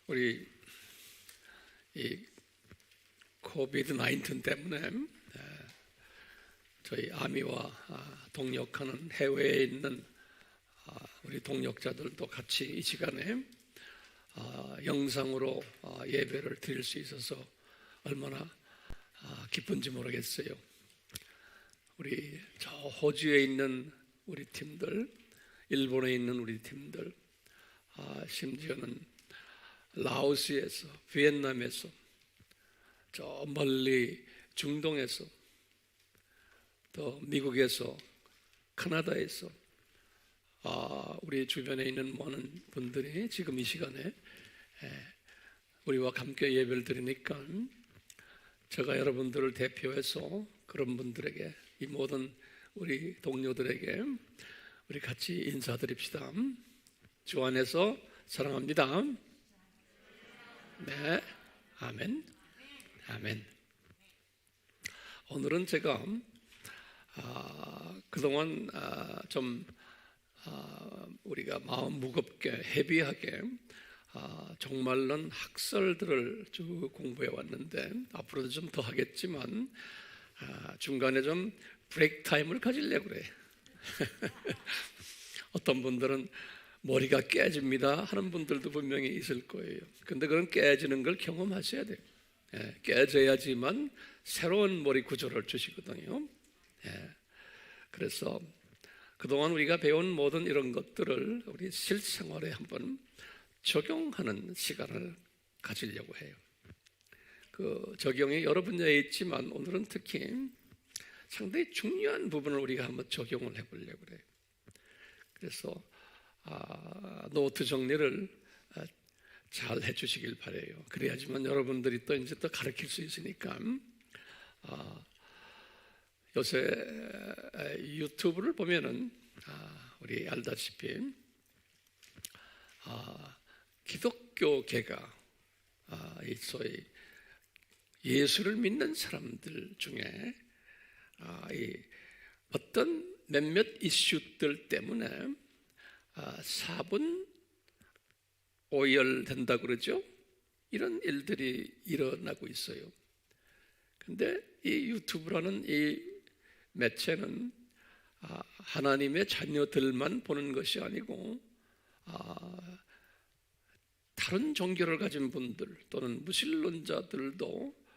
우리 이 코비드 19 때문에 저희 아미와 동역하는 해외에 있는 우리 동역자들도 같이 이 시간에 영상으로 예배를 드릴 수 있어서 얼마나 기쁜지 모르겠어요. 우리 저 호주에 있는 우리 팀들, 일본에 있는 우리 팀들, 심지어는 라오스에서, 비엔남에서, 저 멀리 중동에서, 또 미국에서, 캐나다에서 우리 주변에 있는 많은 분들이 지금 이 시간에 우리와 함께 예배를 드리니까 제가 여러분들을 대표해서 그런 분들에게, 이 모든 우리 동료들에게 우리 같이 인사드립시다. 주 안에서 사랑합니다. 네, 아멘, 아멘. 오늘은 제가 그동안 좀 우리가 마음 무겁게 헤비하게 종말론 학설들을 쭉 공부해 왔는데 앞으로도 좀 더 하겠지만 중간에 좀 브레이크 타임을 가지려고 그래. 어떤 분들은 머리가 깨집니다 하는 분들도 분명히 있을 거예요. 근데 그런 깨지는 걸 경험하셔야 돼요. 깨져야지만 새로운 머리 구조를 주시거든요. 그래서 그동안 우리가 배운 모든 이런 것들을 우리 실생활에 한번 적용하는 시간을 가지려고 해요. 그 적용이 여러 분야에 있지만 오늘은 특히 상당히 중요한 부분을 우리가 한번 적용을 해보려고 그래요. 그래서 노트 정리를 잘 해주시길 바라요. 그래야지만 여러분들이 또 이제 또 가르칠 수 있으니까. 요새 유튜브를 보면은 우리 알다시피 기독교계가 이 소위 예수를 믿는 사람들 중에 이 어떤 몇몇 이슈들 때문에 사분 오열된다고 그러죠. 이런 일들이 일어나고 있어요. 근데 이 유튜브라는 이 매체는 하나님의 자녀들만 보는 것이 아니고 다른 종교를 가진 분들 또는 무신론자들도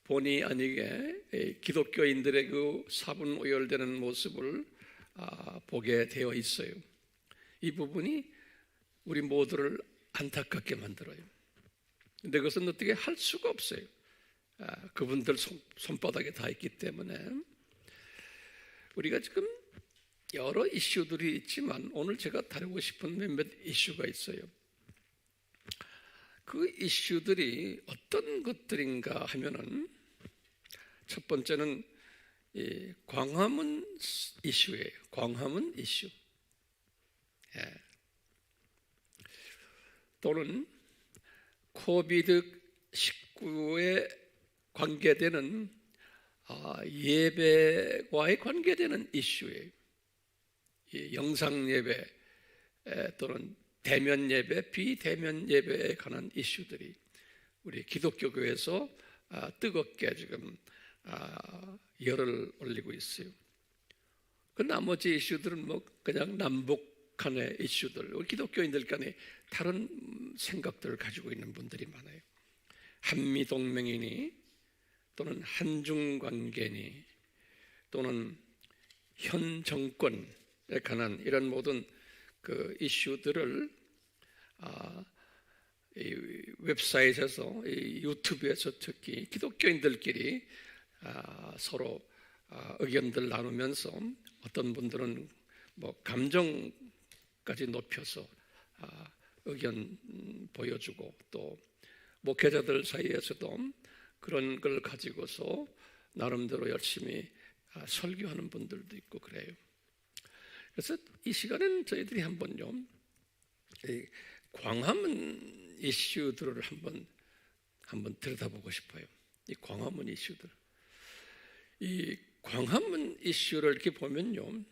본의 아니게 기독교인들의 그 사분 오열되는 모습을 보게 되어 있어요. 이 부분이 우리 모두를 안타깝게 만들어요. 근데 그것은 어떻게 할 수가 없어요. 그분들 손바닥에 다 있기 때문에. 우리가 지금 여러 이슈들이 있지만 오늘 제가 다루고 싶은 몇몇 이슈가 있어요. 그 이슈들이 어떤 것들인가 하면은 첫 번째는 이 광화문 이슈예요. 광화문 이슈. 또는 코비드 19에 관계되는 예배와의 관계되는 이슈예요. 영상 예배 또는 대면 예배, 비대면 예배에 관한 이슈들이 우리 기독교 교회에서 뜨겁게 지금 열을 올리고 있어요. 그 나머지 이슈들은 뭐 그냥 남북 간의 이슈들, 우리 기독교인들 간에 다른 생각들을 가지고 있는 분들이 많아요. 한미 동맹이니 또는 한중 관계니 또는 현 정권에 관한 이런 모든 그 이슈들을 이 웹사이트에서, 이 유튜브에서 특히 기독교인들끼리 서로 의견들 나누면서 어떤 분들은 뭐 감정까지 높여서 의견 보여주고 또 목회자들 사이에서도 그런 걸 가지고서 나름대로 열심히 설교하는 분들도 있고 그래요. 그래서 이 시간에는 저희들이 한번요, 이 광화문 이슈들을 한번 들여다보고 싶어요. 이 광화문 이슈들. 이 광화문 이슈를 이렇게 보면요,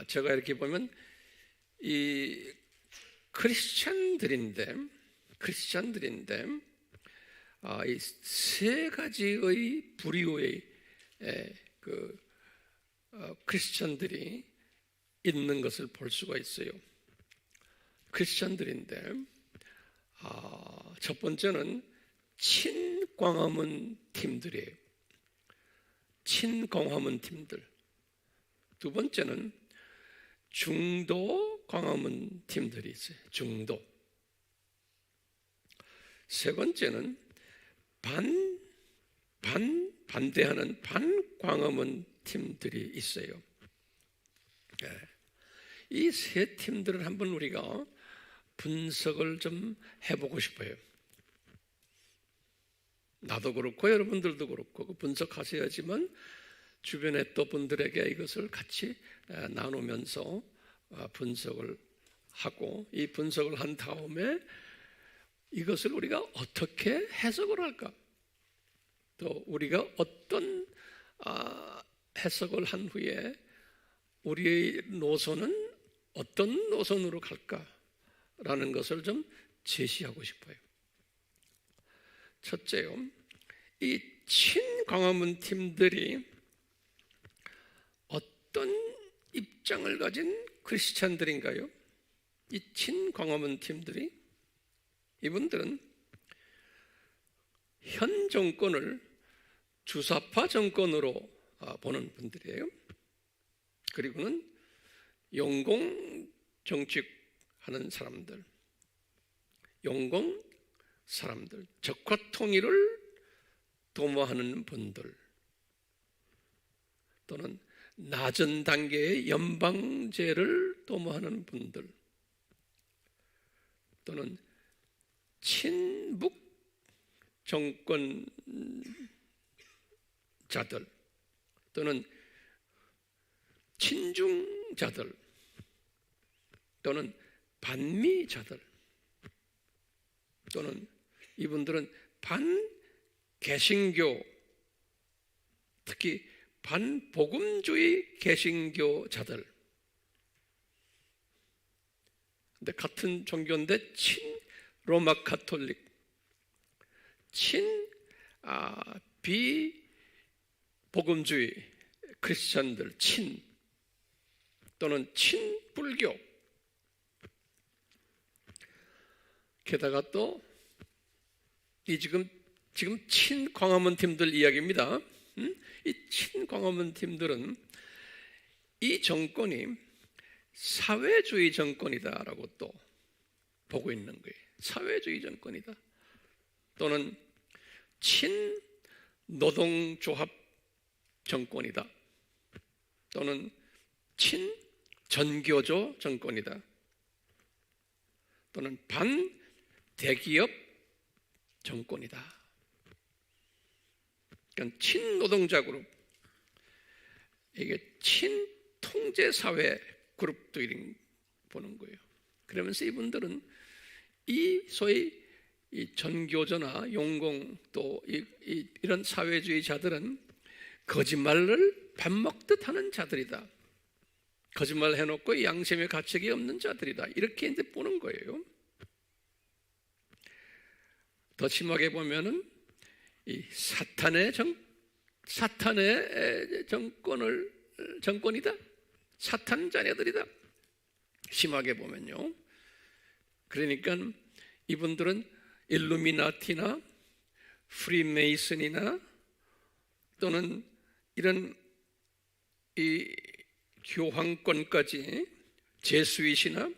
제가 이렇게 보면 이 크리스찬들인데 크리스찬들인데 이 세 가지의 부류의 크리스찬들이 있는 것을 볼 수가 있어요. 크리스찬들인데 첫 번째는 친광화문 팀들이에요. 친광화문 팀들. 두 번째는 중도 광화문 팀들이 있어요. 중도. 세 번째는 반대하는 반광화문 팀들이 있어요. 이 세 팀들을 한번 우리가 분석을 좀 해보고 싶어요. 나도 그렇고 여러분들도 그렇고 분석하셔야지만 주변에 또 분들에게 이것을 같이 나누면서 분석을 하고, 이 분석을 한 다음에 이것을 우리가 어떻게 해석을 할까? 또 우리가 어떤 해석을 한 후에 우리의 노선은 어떤 노선으로 갈까라는 것을 좀 제시하고 싶어요. 첫째요, 이 친광화문 팀들이 어떤 입장을 가진 크리스찬들인가요? 이 친광화문 팀들이, 이분들은 현 정권을 주사파 정권으로 보는 분들이에요. 그리고는 용공 정치하는 사람들, 용공 사람들, 적화 통일을 도모하는 분들, 또는 낮은 단계의 연방제를 도모하는 분들, 또는 친북 정권자들, 또는 친중자들, 또는 반미자들, 또는 이분들은 반개신교, 특히 반복음주의 개신교자들, 근데 같은 종교인데 친로마 가톨릭, 비복음주의 크리스천들, 또는 친불교, 게다가 또 이 지금 친광화문 팀들 이야기입니다. 이 친광화문 팀들은 이 정권이 사회주의 정권이다라고 또 보고 있는 거예요. 사회주의 정권이다. 또는 친노동조합 정권이다. 또는 친전교조 정권이다. 또는 반대기업 정권이다. 그러니까 친노동자 그룹, 이게 친통제사회 그룹들이 보는 거예요. 그러면서 이분들은 이 소위 이 전교조나 용공 또 이런 사회주의자들은 거짓말을 밥 먹듯 하는 자들이다. 거짓말 해놓고 양심의 가책이 없는 자들이다. 이렇게 이제 보는 거예요. 더 심하게 보면은 이 사탄의 정권이다. 사탄 자녀들이다. 심하게 보면요. 그러니까 이분들은 일루미나티나 프리메이슨이나 또는 이런 이 교황권까지 제수잇이나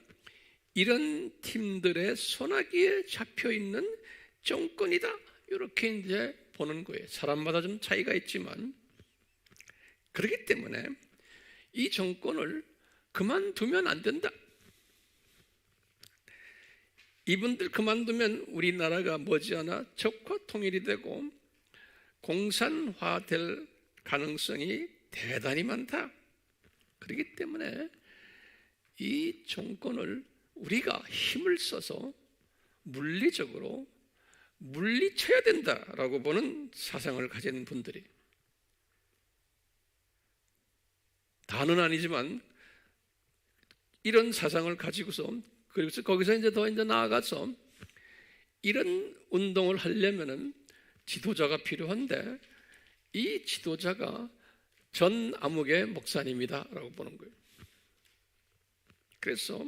이런 팀들의 손아귀에 잡혀 있는 정권이다. 이렇게 이제 보는 거예요. 사람마다 좀 차이가 있지만, 그렇기 때문에 이 정권을 그만두면 안 된다. 이분들 그만두면 우리나라가 머지않아 적화 통일이 되고 공산화될 가능성이 대단히 많다. 그렇기 때문에 이 정권을 우리가 힘을 써서 물리적으로 물리쳐야 된다라고 보는 사상을 가진 분들이, 다는 아니지만 이런 사상을 가지고서, 그래서 거기서 이제 더 나아가서 이런 운동을 하려면은 지도자가 필요한데 이 지도자가 전 암흑의 목사님이다라고 보는 거예요. 그래서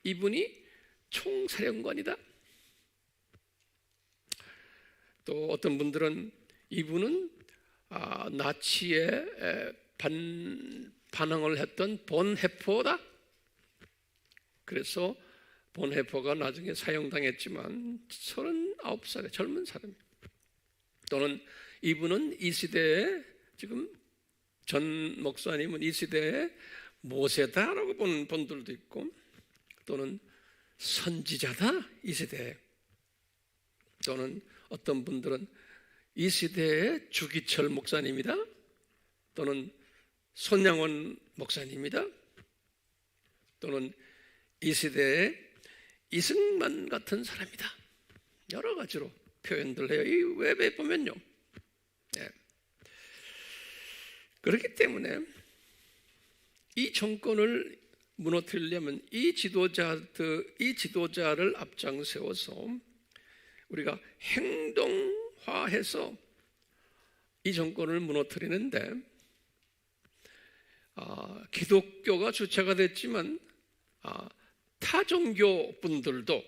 이분이 총사령관이다. 또 어떤 분들은 이분은 나치에 반항을 했던 본헤퍼다. 그래서 본헤퍼가 나중에 사형당했지만 39살의 젊은 사람이에요. 또는 이분은 이 시대에 지금 전 목사님은 이 시대에 모세다라고 보는 분들도 있고, 또는 선지자다 이 시대에, 또는 어떤 분들은 이 시대의 주기철 목사님이다, 또는 손양원 목사님이다, 또는 이 시대의 이승만 같은 사람이다. 여러 가지로 표현들 해요. 이 웹에 보면요. 네. 그렇기 때문에 이 정권을 무너뜨리려면 이 지도자를 앞장 세워서 우리가 행동화해서 이 정권을 무너뜨리는데, 기독교가 주체가 됐지만 타종교 분들도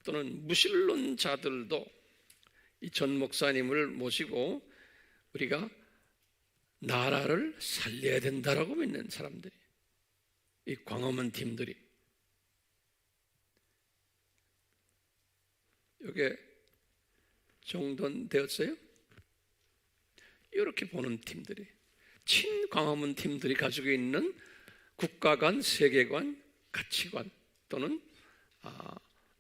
또는 무신론자들도 이 전 목사님을 모시고 우리가 나라를 살려야 된다라고 믿는 사람들이, 이 광화문 팀들이, 이게 정돈되었어요? 이렇게 보는 팀들이, 친광화문 팀들이 가지고 있는 국가 간 세계관, 가치관 또는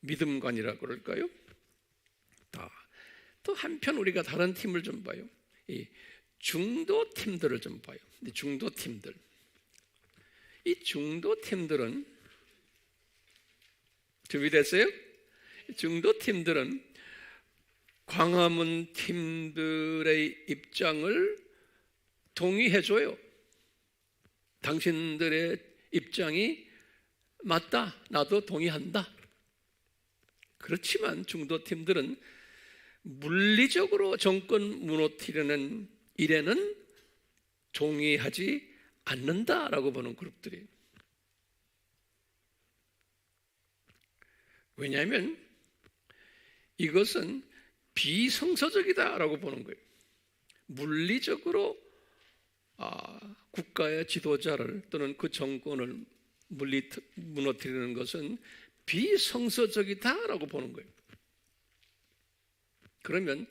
믿음관이라고 그럴까요? 또 한편 우리가 다른 팀을 좀 봐요. 이 중도 팀들을 좀 봐요. 중도 팀들. 이 중도 팀들은, 준비됐어요? 중도 팀들은 광화문 팀들의 입장을 동의해줘요. 당신들의 입장이 맞다, 나도 동의한다. 그렇지만 중도 팀들은 물리적으로 정권 무너뜨리는 일에는 동의하지 않는다라고 보는 그룹들이. 왜냐하면 이것은 비성서적이다라고 보는 거예요. 물리적으로 국가의 지도자를 또는 그 정권을 무너뜨리는 것은 비성서적이다라고 보는 거예요. 그러면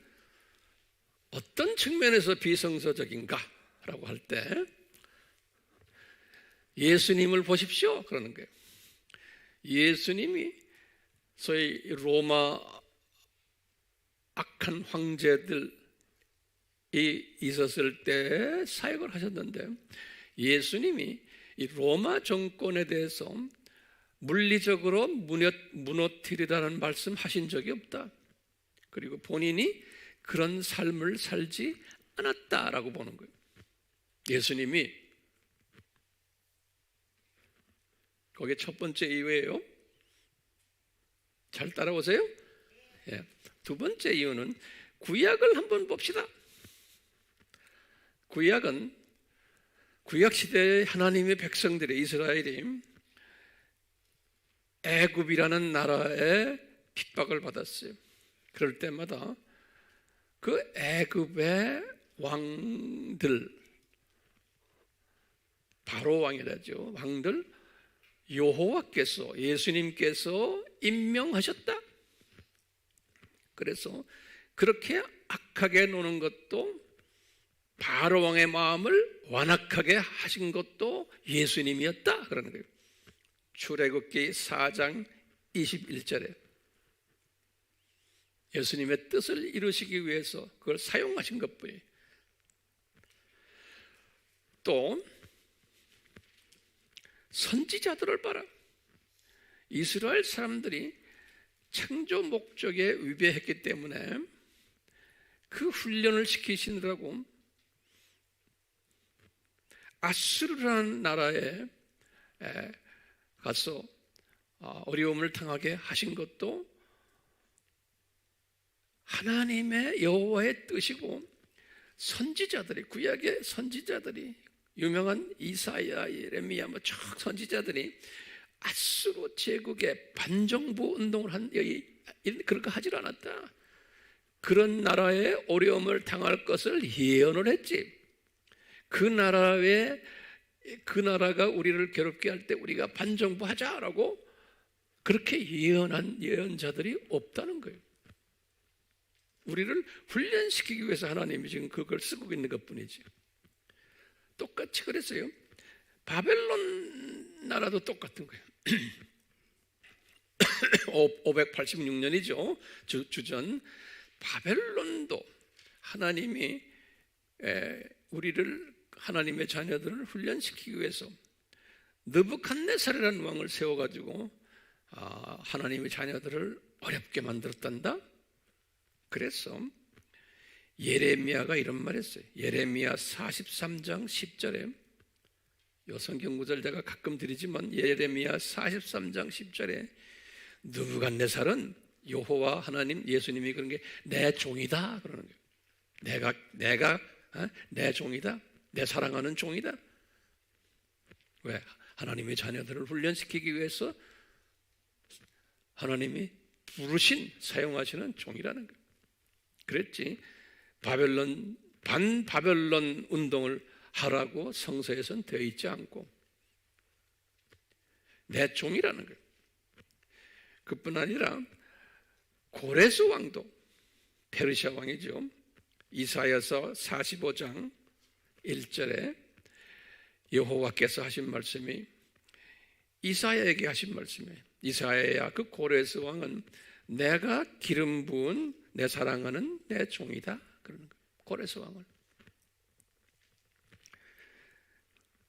어떤 측면에서 비성서적인가라고 할 때 예수님을 보십시오 그러는 거예요. 예수님이 소위 로마 악한 황제들이 있었을 때 사역을 하셨는데, 예수님이 이 로마 정권에 대해서 물리적으로 무너뜨리다는 말씀 하신 적이 없다. 그리고 본인이 그런 삶을 살지 않았다라고 보는 거예요. 예수님이, 거기에 첫 번째 이유예요. 잘 따라오세요? 예. 두 번째 이유는 구약을 한번 봅시다. 구약은 구약 시대의 하나님의 백성들의, 이스라엘이 애굽이라는 나라에 핍박을 받았어요. 그럴 때마다 그 애굽의 왕들, 바로 왕이라죠. 왕들 여호와께서, 예수님께서 임명하셨다. 그래서 그렇게 악하게 노는 것도, 바로 왕의 마음을 완악하게 하신 것도 예수님이었다 그러는 거예요. 출애굽기 4장 21절에 예수님의 뜻을 이루시기 위해서 그걸 사용하신 것뿐이에요. 또 선지자들을 봐라. 이스라엘 사람들이 창조 목적에 위배했기 때문에 그 훈련을 시키시느라고 아수르라는 나라에 가서 어려움을 당하게 하신 것도 하나님의 여호와의 뜻이고 선지자들이, 구약의 선지자들이, 유명한 이사야, 예레미야 쭉 선지자들이 아수르 제국의 반정부 운동을 그런 거 하질 않았다. 그런 나라에 어려움을 당할 것을 예언을 했지. 그 나라가 우리를 괴롭게 할 때 우리가 반정부 하자라고 그렇게 예언한 예언자들이 없다는 거예요. 우리를 훈련시키기 위해서 하나님이 지금 그걸 쓰고 있는 것뿐이지. 똑같이 그랬어요. 바벨론 나라도 똑같은 거예요. 586년이죠. 주전. 바벨론도 하나님이 우리를, 하나님의 자녀들을 훈련시키기 위해서 느부갓네살이라는 왕을 세워가지고 하나님의 자녀들을 어렵게 만들었단다. 그래서 예레미야가 이런 말 했어요. 예레미야 43장 10절에, 이 성경 구절 제가 가끔 드리지만 예레미야 43장 10절에 느부갓네살은 여호와 하나님, 예수님이 그런 게 내 종이다 그러는 거예요. 내가 내 종이다, 내 사랑하는 종이다. 왜? 하나님의 자녀들을 훈련시키기 위해서 하나님이 부르신, 사용하시는 종이라는 거예요. 그랬지. 반바벨론 운동을 하라고 성서에선 되어 있지 않고 내 종이라는 거예요. 그뿐 아니라 고레스 왕도, 페르시아 왕이죠. 이사야서 45장 1절에 여호와께서 하신 말씀이, 이사야에게 하신 말씀이에요. 이사야야, 그 고레스 왕은 내가 기름 부은 내 사랑하는 내 종이다 그러는 거예요. 고레스 왕을.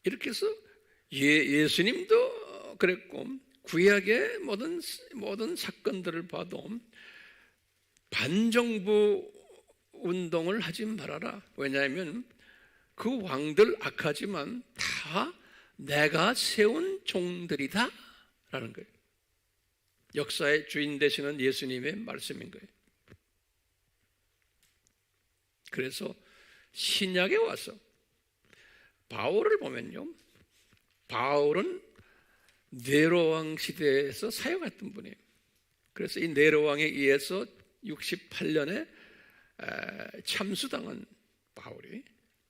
이렇게 해서 예수님도 그랬고, 구약의 모든 사건들을 봐도 반정부 운동을 하지 말아라. 왜냐하면 그 왕들 악하지만 다 내가 세운 종들이다 라는 거예요. 역사의 주인 되시는 예수님의 말씀인 거예요. 그래서 신약에 와서 바울을 보면요, 바울은 네로왕 시대에서 사역했던 분이에요. 그래서 이 네로왕에 의해서 68년에 참수당한 바울이,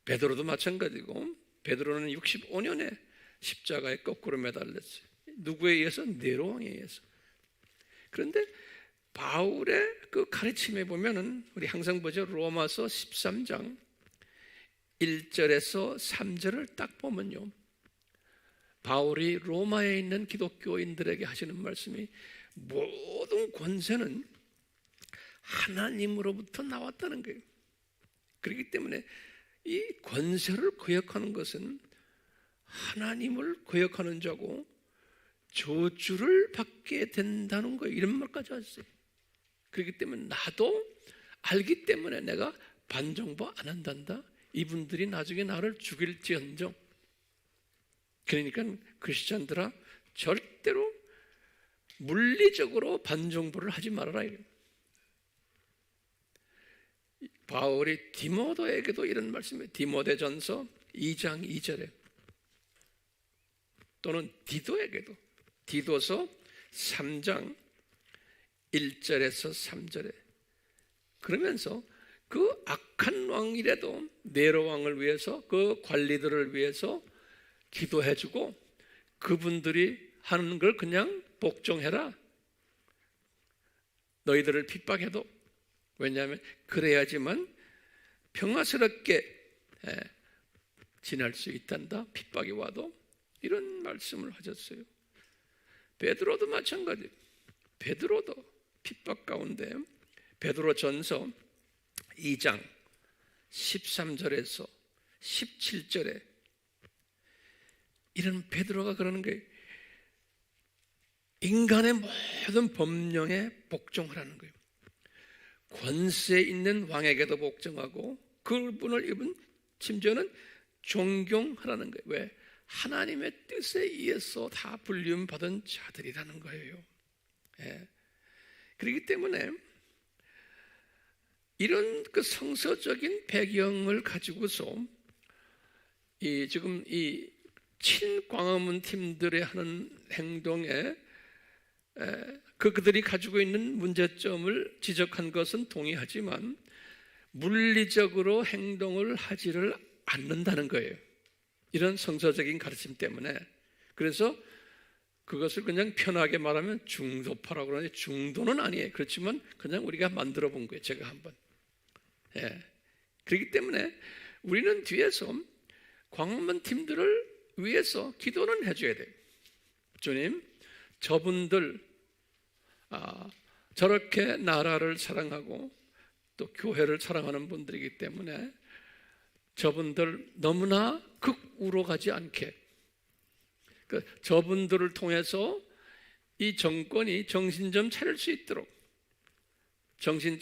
베드로도 마찬가지고, 베드로는 65년에 십자가에 거꾸로 매달렸어요. 누구에 의해서? 네로왕에 의해서. 그런데 바울의 그 가르침에 보면은 우리 항상 보죠. 로마서 13장 1절에서 3절을 딱 보면요, 바울이 로마에 있는 기독교인들에게 하시는 말씀이, 모든 권세는 하나님으로부터 나왔다는 거예요. 그렇기 때문에 이 권세를 거역하는 것은 하나님을 거역하는 자고 저주를 받게 된다는 거예요. 이런 말까지 하셨어요. 그렇기 때문에 나도 알기 때문에 내가 반정부 안 한단다. 이분들이 나중에 나를 죽일지언정. 그러니까 크리스찬들아, 절대로 물리적으로 반정부를 하지 말아라. 바울이 디모데에게도 이런 말씀이에요. 디모데전서 2장 2절에, 또는 디도에게도 디도서 3장 1절에서 3절에, 그러면서 그 악한 왕이라도 네로 왕을 위해서, 그 관리들을 위해서 기도해주고 그분들이 하는 걸 그냥 복종해라. 너희들을 핍박해도. 왜냐하면 그래야지만 평화스럽게 지낼 수 있단다. 핍박이 와도. 이런 말씀을 하셨어요. 베드로도 마찬가지. 베드로도 핍박 가운데 베드로전서 2장 13절에서 17절에 이런 베드로가 그러는 거예요. 인간의 모든 법령에 복종하라는 거예요. 권세 있는 왕에게도 복종하고 그분을 입은 심지어는 존경하라는 거예요. 왜? 하나님의 뜻에 의해서 다 불리움 받은 자들이라는 거예요. 예. 그렇기 때문에 이런 그 성서적인 배경을 가지고서 지금 이 친광화문 팀들의 하는 행동에 그들이 가지고 있는 문제점을 지적한 것은 동의하지만 물리적으로 행동을 하지를 않는다는 거예요. 이런 성서적인 가르침 때문에. 그래서 그것을 그냥 편하게 말하면 중도파라고 그러는데 중도는 아니에요. 그렇지만 그냥 우리가 만들어 본 거예요. 제가 한번. 그렇기 때문에 우리는 뒤에서 광화문 팀들을 위해서 기도는 해줘야 돼요. 주님, 저분들 저렇게 나라를 사랑하고 또 교회를 사랑하는 분들이기 때문에 저분들 너무나 극우로 가지 않게 저분들을 통해서 이 정권이 정신 좀 차릴 수 있도록 정신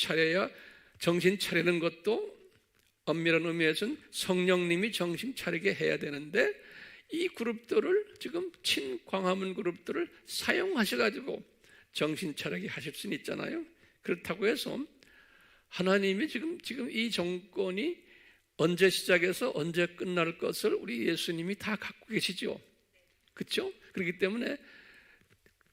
차리는 것도 엄밀한 의미에서는 성령님이 정신 차리게 해야 되는데 이 그룹들을 지금 친광화문 그룹들을 사용하셔가지고 정신 차리게 하실 수는 있잖아요. 그렇다고 해서 하나님이 지금 이 정권이 언제 시작해서 언제 끝날 것을 우리 예수님이 다 갖고 계시죠. 그렇죠? 그렇기 때문에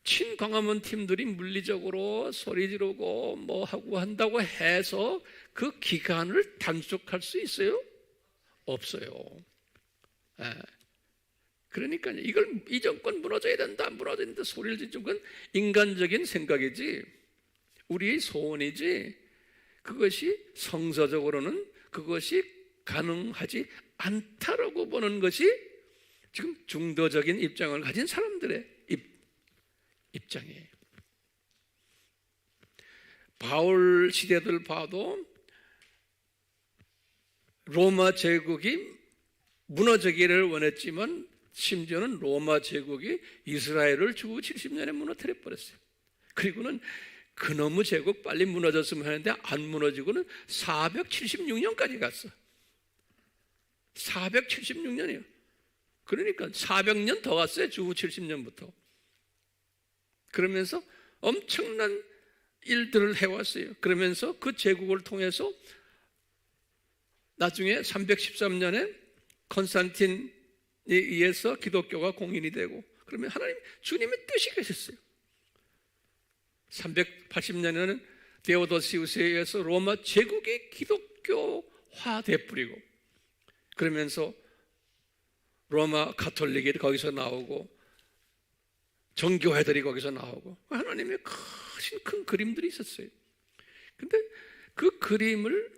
친광화문 팀들이 물리적으로 소리 지르고 뭐 하고 한다고 해서 그 기간을 단축할 수 있어요? 없어요. 그러니까 이 정권 무너져야 된다, 무너져야 된다 소리를 지르는 건 인간적인 생각이지 우리의 소원이지 그것이 성서적으로는 그것이 가능하지 않다라고 보는 것이 지금 중도적인 입장을 가진 사람들의 입장이에요. 바울 시대들 봐도 로마 제국이 무너지기를 원했지만 심지어는 로마 제국이 이스라엘을 주후 70년에 무너뜨려 버렸어요. 그리고는 그놈의 제국 빨리 무너졌으면 하는데 안 무너지고는 476년까지 갔어. 476년이요. 그러니까 400년 더 갔어요. 주후 70년부터. 그러면서 엄청난 일들을 해왔어요. 그러면서 그 제국을 통해서 나중에 313년에 콘스탄틴에 의해서 기독교가 공인이 되고 그러면 하나님 주님의 뜻이 계셨어요. 380년에는 데오도시우스에 의해서 로마 제국이 기독교화 돼버리고 그러면서 로마 가톨릭이 거기서 나오고 정교회들이 거기서 나오고 하나님의 큰 그림들이 있었어요. 근데 그 그림을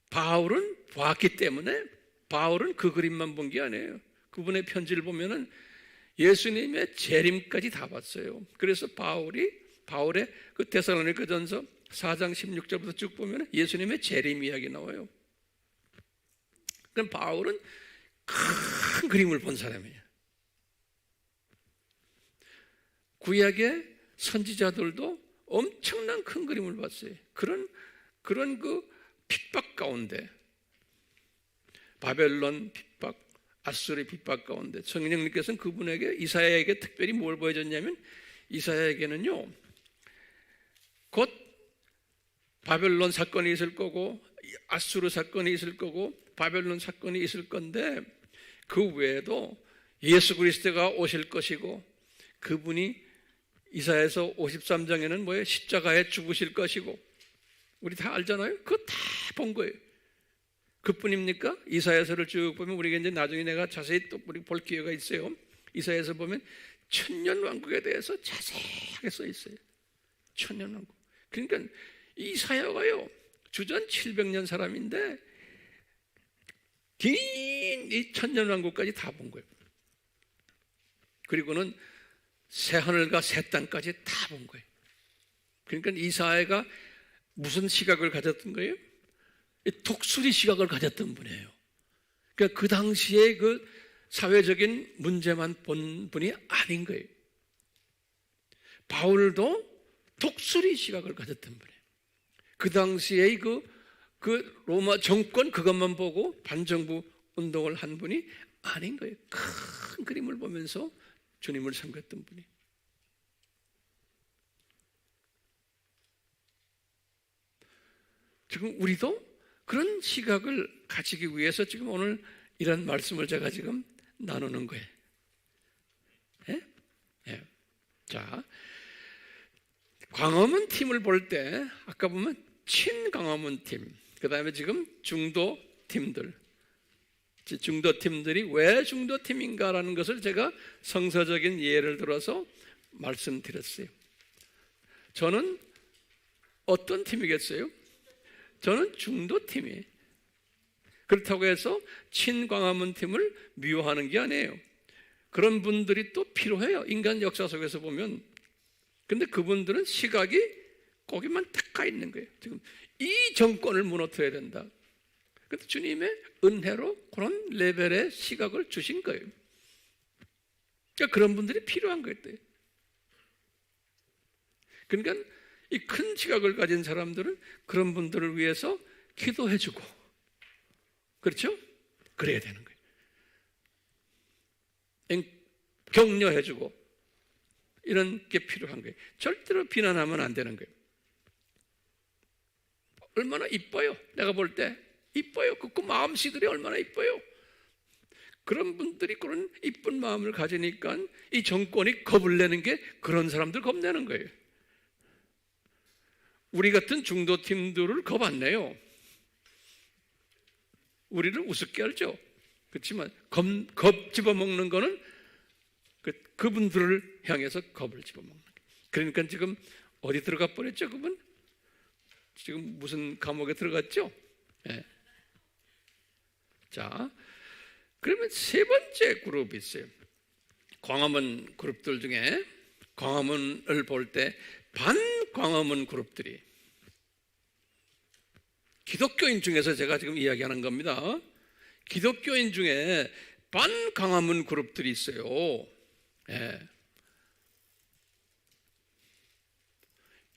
바울은 봤기 때문에 바울은 그 그림만 본 게 아니에요. 그분의 편지를 보면은 예수님의 재림까지 다 봤어요. 그래서 바울의 그 데살로니가전서 4장 16절부터 쭉 보면 예수님의 재림 이야기 나와요. 그럼 바울은 큰 그림을 본 사람이에요. 구약의 선지자들도 엄청난 큰 그림을 봤어요. 그런 그 핍박 가운데 바벨론 핍박, 아수르의 핍박 가운데 성령님께서는 그분에게 이사야에게 특별히 뭘 보여줬냐면 이사야에게는요 곧 바벨론 사건이 있을 거고 아수르 사건이 있을 거고 바벨론 사건이 있을 건데 그 외에도 예수 그리스도가 오실 것이고 그분이 이사야서 53장에는 뭐예요? 십자가에 죽으실 것이고 우리 다 알잖아요. 그거 다 본 거예요. 그뿐입니까? 이사야서를 쭉 보면 우리가 이제 나중에 내가 자세히 또 우리 볼 기회가 있어요. 이사야서 보면 천년 왕국에 대해서 자세하게 써 있어요. 천년 왕국. 그러니까 이사야가요 주전 700년 사람인데 긴 이 천년 왕국까지 다 본 거예요. 그리고는 새 하늘과 새 땅까지 다 본 거예요. 그러니까 이사야가 무슨 시각을 가졌던 거예요? 독수리 시각을 가졌던 분이에요. 그러니까 그 당시에 그 사회적인 문제만 본 분이 아닌 거예요. 바울도 독수리 시각을 가졌던 분이에요. 그 당시에 그 로마 정권 그것만 보고 반정부 운동을 한 분이 아닌 거예요. 큰 그림을 보면서 주님을 섬겼던 분이. 지금 우리도 그런 시각을 가지기 위해서 지금 오늘 이런 말씀을 제가 지금 나누는 거예요. 예? 예. 자, 광화문 팀을 볼 때 아까 보면 친광화문 팀, 그 다음에 지금 중도 팀들, 중도 팀들이 왜 중도 팀인가라는 것을 제가 성서적인 예를 들어서 말씀드렸어요. 저는 어떤 팀이겠어요? 저는 중도 팀이에요. 그렇다고 해서 친광화문 팀을 미워하는 게 아니에요. 그런 분들이 또 필요해요. 인간 역사 속에서 보면. 근데 그분들은 시각이 거기만 딱 가 있는 거예요. 지금 이 정권을 무너뜨려야 된다. 근데 주님의 은혜로 그런 레벨의 시각을 주신 거예요. 그러니까 그런 분들이 필요한 거예요. 그러니까 이 큰 시각을 가진 사람들은 그런 분들을 위해서 기도해주고, 그렇죠? 그래야 되는 거예요. 격려해주고 이런 게 필요한 거예요. 절대로 비난하면 안 되는 거예요. 얼마나 이뻐요. 내가 볼 때 이뻐요. 그 마음씨들이 얼마나 이뻐요. 그런 분들이 그런 이쁜 마음을 가지니까 이 정권이 겁을 내는 게 그런 사람들 겁내는 거예요. 우리 같은 중도팀들을 겁 안 내요. 우리를 우습게 알죠. 그렇지만 겁 집어먹는 거는 그분들을 향해서 겁을 집어먹는 거예요. 그러니까 지금 어디 들어가 버렸죠? 그분? 지금 무슨 감옥에 들어갔죠? 네. 자, 그러면 세 번째 그룹이 있어요. 광화문 그룹들 중에 광화문을 볼 때 반광화문 그룹들이, 기독교인 중에서 제가 지금 이야기하는 겁니다. 기독교인 중에 반광화문 그룹들이 있어요. 예.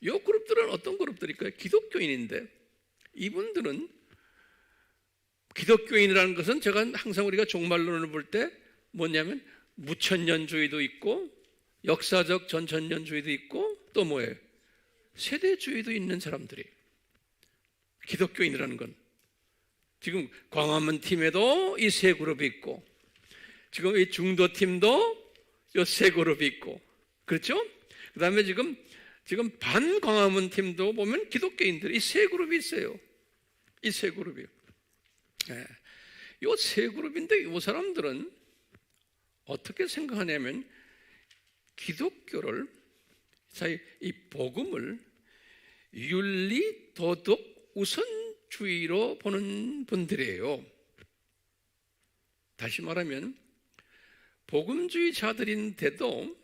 이 그룹들은 어떤 그룹들일까요? 기독교인인데, 이분들은 기독교인이라는 것은 제가 항상 우리가 종말론을 볼 때 뭐냐면 무천년주의도 있고 역사적 전천년주의도 있고 또 뭐예요? 세대주의도 있는 사람들이 기독교인이라는 건. 지금 광화문 팀에도 이 세 그룹이 있고 지금 이 중도 팀도 이 세 그룹이 있고, 그렇죠? 그 다음에 지금 반광화문 팀도 보면 기독교인들이 이 세 그룹이 있어요. 이 세 그룹이요. 네. 이 세 그룹인데 이 사람들은 어떻게 생각하냐면 기독교를, 이 복음을 윤리, 도덕, 우선주의로 보는 분들이에요. 다시 말하면 복음주의자들인데도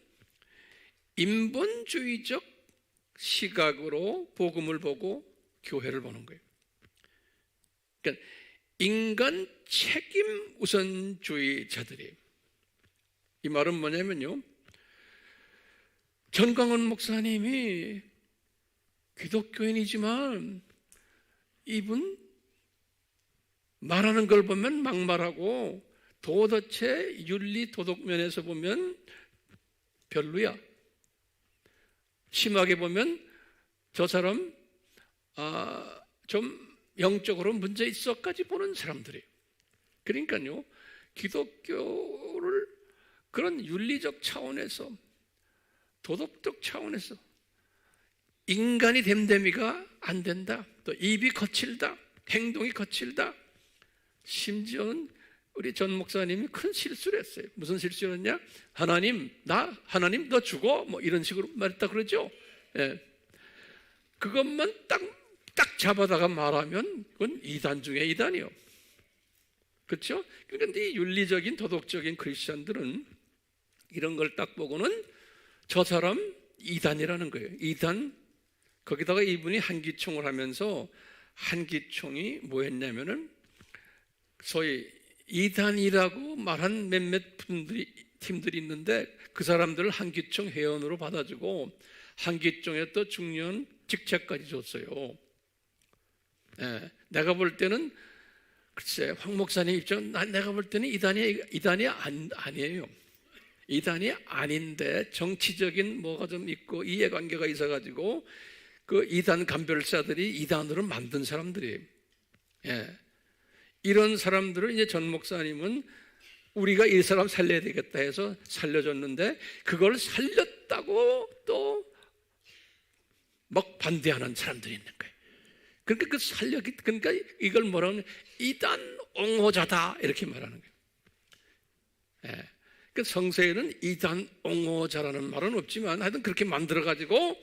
인본주의적 시각으로 복음을 보고 교회를 보는 거예요. 그러니까 인간 책임 우선주의자들이에요. 이 말은 뭐냐면요, 전광훈 목사님이 기독교인이지만 이분 말하는 걸 보면 막말하고 도덕체 윤리 도덕 면에서 보면 별로야. 심하게 보면 저 사람 좀 영적으로 문제 있어까지 보는 사람들이에요. 그러니까요, 기독교를 그런 윤리적 차원에서, 도덕적 차원에서 인간이 됨됨이가 안 된다, 또 입이 거칠다, 행동이 거칠다, 심지어는 우리 전 목사님이 큰 실수를 했어요. 무슨 실수였냐? 하나님 너 죽어, 뭐 이런 식으로 말했다 그러죠. 예. 그것만 딱 잡아다가 말하면 그건 이단 중에 이단이요. 그렇죠? 그러니까 이 윤리적인 도덕적인 크리스천들은 이런 걸 딱 보고는 저 사람 이단이라는 거예요. 이단. 거기다가 이분이 한기총을 하면서 한기총이 뭐였냐면은 소위 이단이라고 말한 몇몇 팀들이 있는데 그 사람들을 한기총 회원으로 받아주고 한기총에 또 중요한 직책까지 줬어요. 예, 내가 볼 때는 글쎄 황 목사님 입장, 내가 볼 때는 이단이 아니에요. 이단이 아닌데 정치적인 뭐가 좀 있고 이해관계가 있어가지고 그 이단 감별사들이 이단으로 만든 사람들이에요. 예. 이런 사람들을 이제 전 목사님은 우리가 이 사람 살려야 되겠다 해서 살려줬는데, 그걸 살렸다고 또 막 반대하는 사람들이 있는 거예요. 그러니까 그러니까 이걸 뭐라고 하냐, 이단 옹호자다 이렇게 말하는 거예요. 예. 그 성서에는 이단 옹호자라는 말은 없지만 하여튼 그렇게 만들어 가지고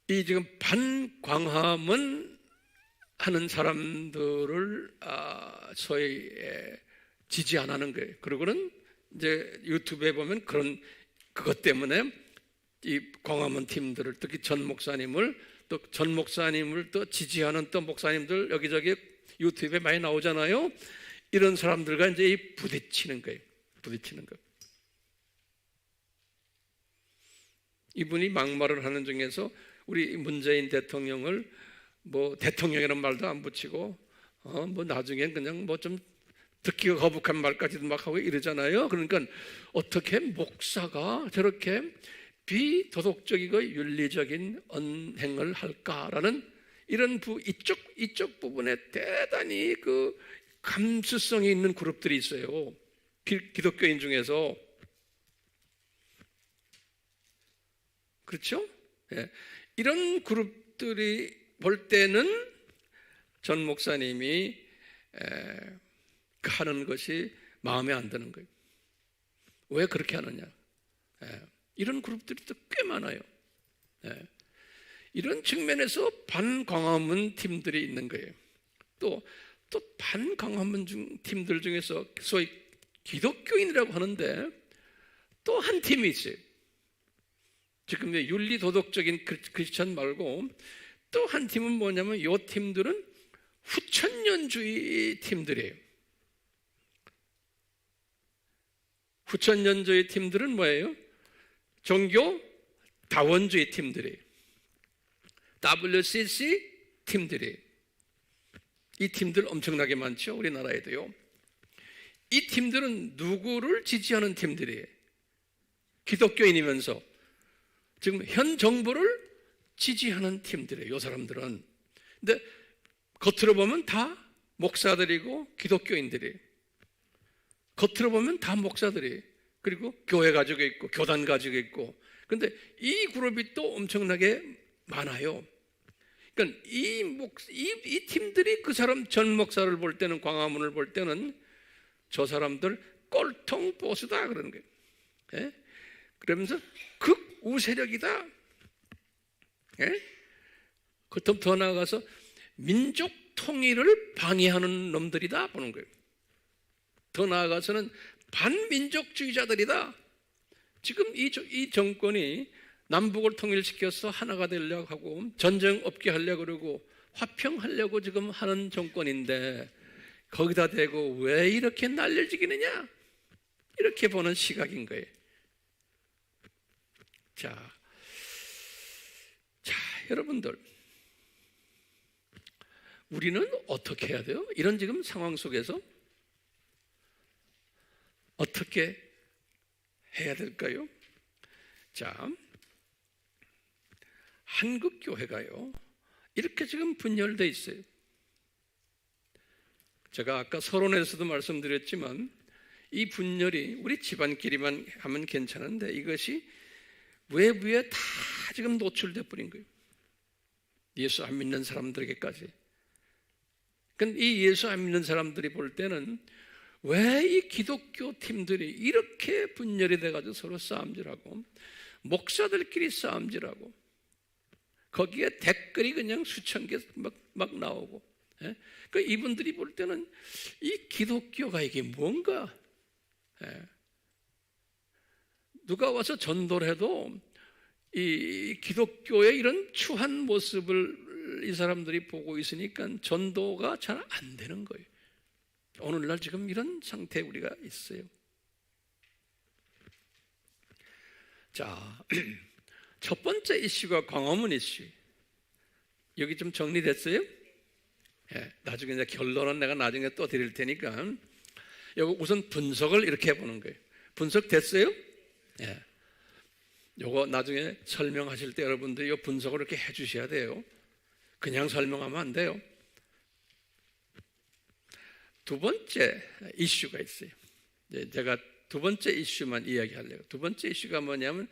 이 지금 반광화문 하는 사람들을 소위 지지 안 하는 거예요. 그리고는 이제 유튜브에 보면 그것 때문에 이 광화문 팀들을, 특히 전 목사님을 또 지지하는 또 목사님들 여기저기 유튜브에 많이 나오잖아요. 이런 사람들과 이제 부딪히는 거예요. 부딪히는 거. 이분이 막말을 하는 중에서 우리 문재인 대통령을 뭐 대통령이라는 말도 안 붙이고 뭐 나중엔 그냥 뭐 좀 듣기가 거북한 말까지도 막 하고 이러잖아요. 그러니까 어떻게 목사가 저렇게 비도덕적이고 윤리적인 언행을 할까라는 이런 이쪽 부분에 대단히 그 감수성이 있는 그룹들이 있어요. 기독교인 중에서. 그렇죠? 예. 이런 그룹들이 볼 때는 전 목사님이 하는 것이 마음에 안 드는 거예요. 왜 그렇게 하느냐? 이런 그룹들이 또 꽤 많아요. 이런 측면에서 반광화문 팀들이 있는 거예요. 또 반광화문 팀들 중에서 소위 기독교인이라고 하는데 또 한 팀이 있어요. 지금 윤리 도덕적인 크리스천 말고 또 한 팀은 뭐냐면 이 팀들은 후천년주의 팀들이에요. 후천년주의 팀들은 뭐예요? 종교 다원주의 팀들이에요. WCC 팀들이에요. 이 팀들 엄청나게 많죠, 우리나라에도요. 이 팀들은 누구를 지지하는 팀들이에요? 기독교인이면서 지금 현 정부를 지지하는 팀들이에요, 이 사람들은. 근데 겉으로 보면 다 목사들이고 기독교인들이에요. 겉으로 보면 다 목사들이에요. 그리고 교회 가지고 있고 교단 가지고 있고. 근데 이 그룹이 또 엄청나게 많아요. 그러니까 이 팀들이 그 사람 전 목사를 볼 때는, 광화문을 볼 때는 저 사람들 꼴통 보수다 그러는 거예요. 예? 그러면서 극우세력이다. 예? 더 나아가서 민족 통일을 방해하는 놈들이다 보는 거예요. 더 나아가서는 반민족주의자들이다. 지금 이 정권이 남북을 통일시켜서 하나가 되려고 하고 전쟁 없게 하려고 그러고 화평하려고 지금 하는 정권인데 거기다 대고 왜 이렇게 난리를 지기느냐? 이렇게 보는 시각인 거예요. 자, 여러분들, 우리는 어떻게 해야 돼요? 이런 지금 상황 속에서 어떻게 해야 될까요? 자, 한국 교회가요, 이렇게 지금 분열되어 있어요. 제가 아까 서론에서도 말씀드렸지만 이 분열이 우리 집안끼리만 하면 괜찮은데 이것이 외부에 다 지금 노출돼 버린 거예요. 예수 안 믿는 사람들에게까지. 그러니까 이 예수 안 믿는 사람들이 볼 때는 왜 이 기독교 팀들이 이렇게 분열이 돼가지고 서로 싸움질하고 목사들끼리 싸움질하고 거기에 댓글이 그냥 수천 개 막 나오고. 예? 그러니까 이분들이 볼 때는 이 기독교가 이게 뭔가, 예. 누가 와서 전도를 해도 이 기독교의 이런 추한 모습을 이 사람들이 보고 있으니까 전도가 잘 안 되는 거예요. 오늘날 지금 이런 상태에 우리가 있어요. 자, 첫 번째 이슈가 광화문 이슈. 여기 좀 정리됐어요? 예, 나중에 이제 결론은 내가 나중에 또 드릴 테니까 여기 우선 분석을 이렇게 해보는 거예요. 분석됐어요? 예. 요거 나중에 설명하실 때 여러분들이 요 분석을 이렇게 해주셔야 돼요. 그냥 설명하면 안 돼요. 두 번째 이슈가 있어요. 제가 두 번째 이슈만 이야기하려고. 두 번째 이슈가 뭐냐면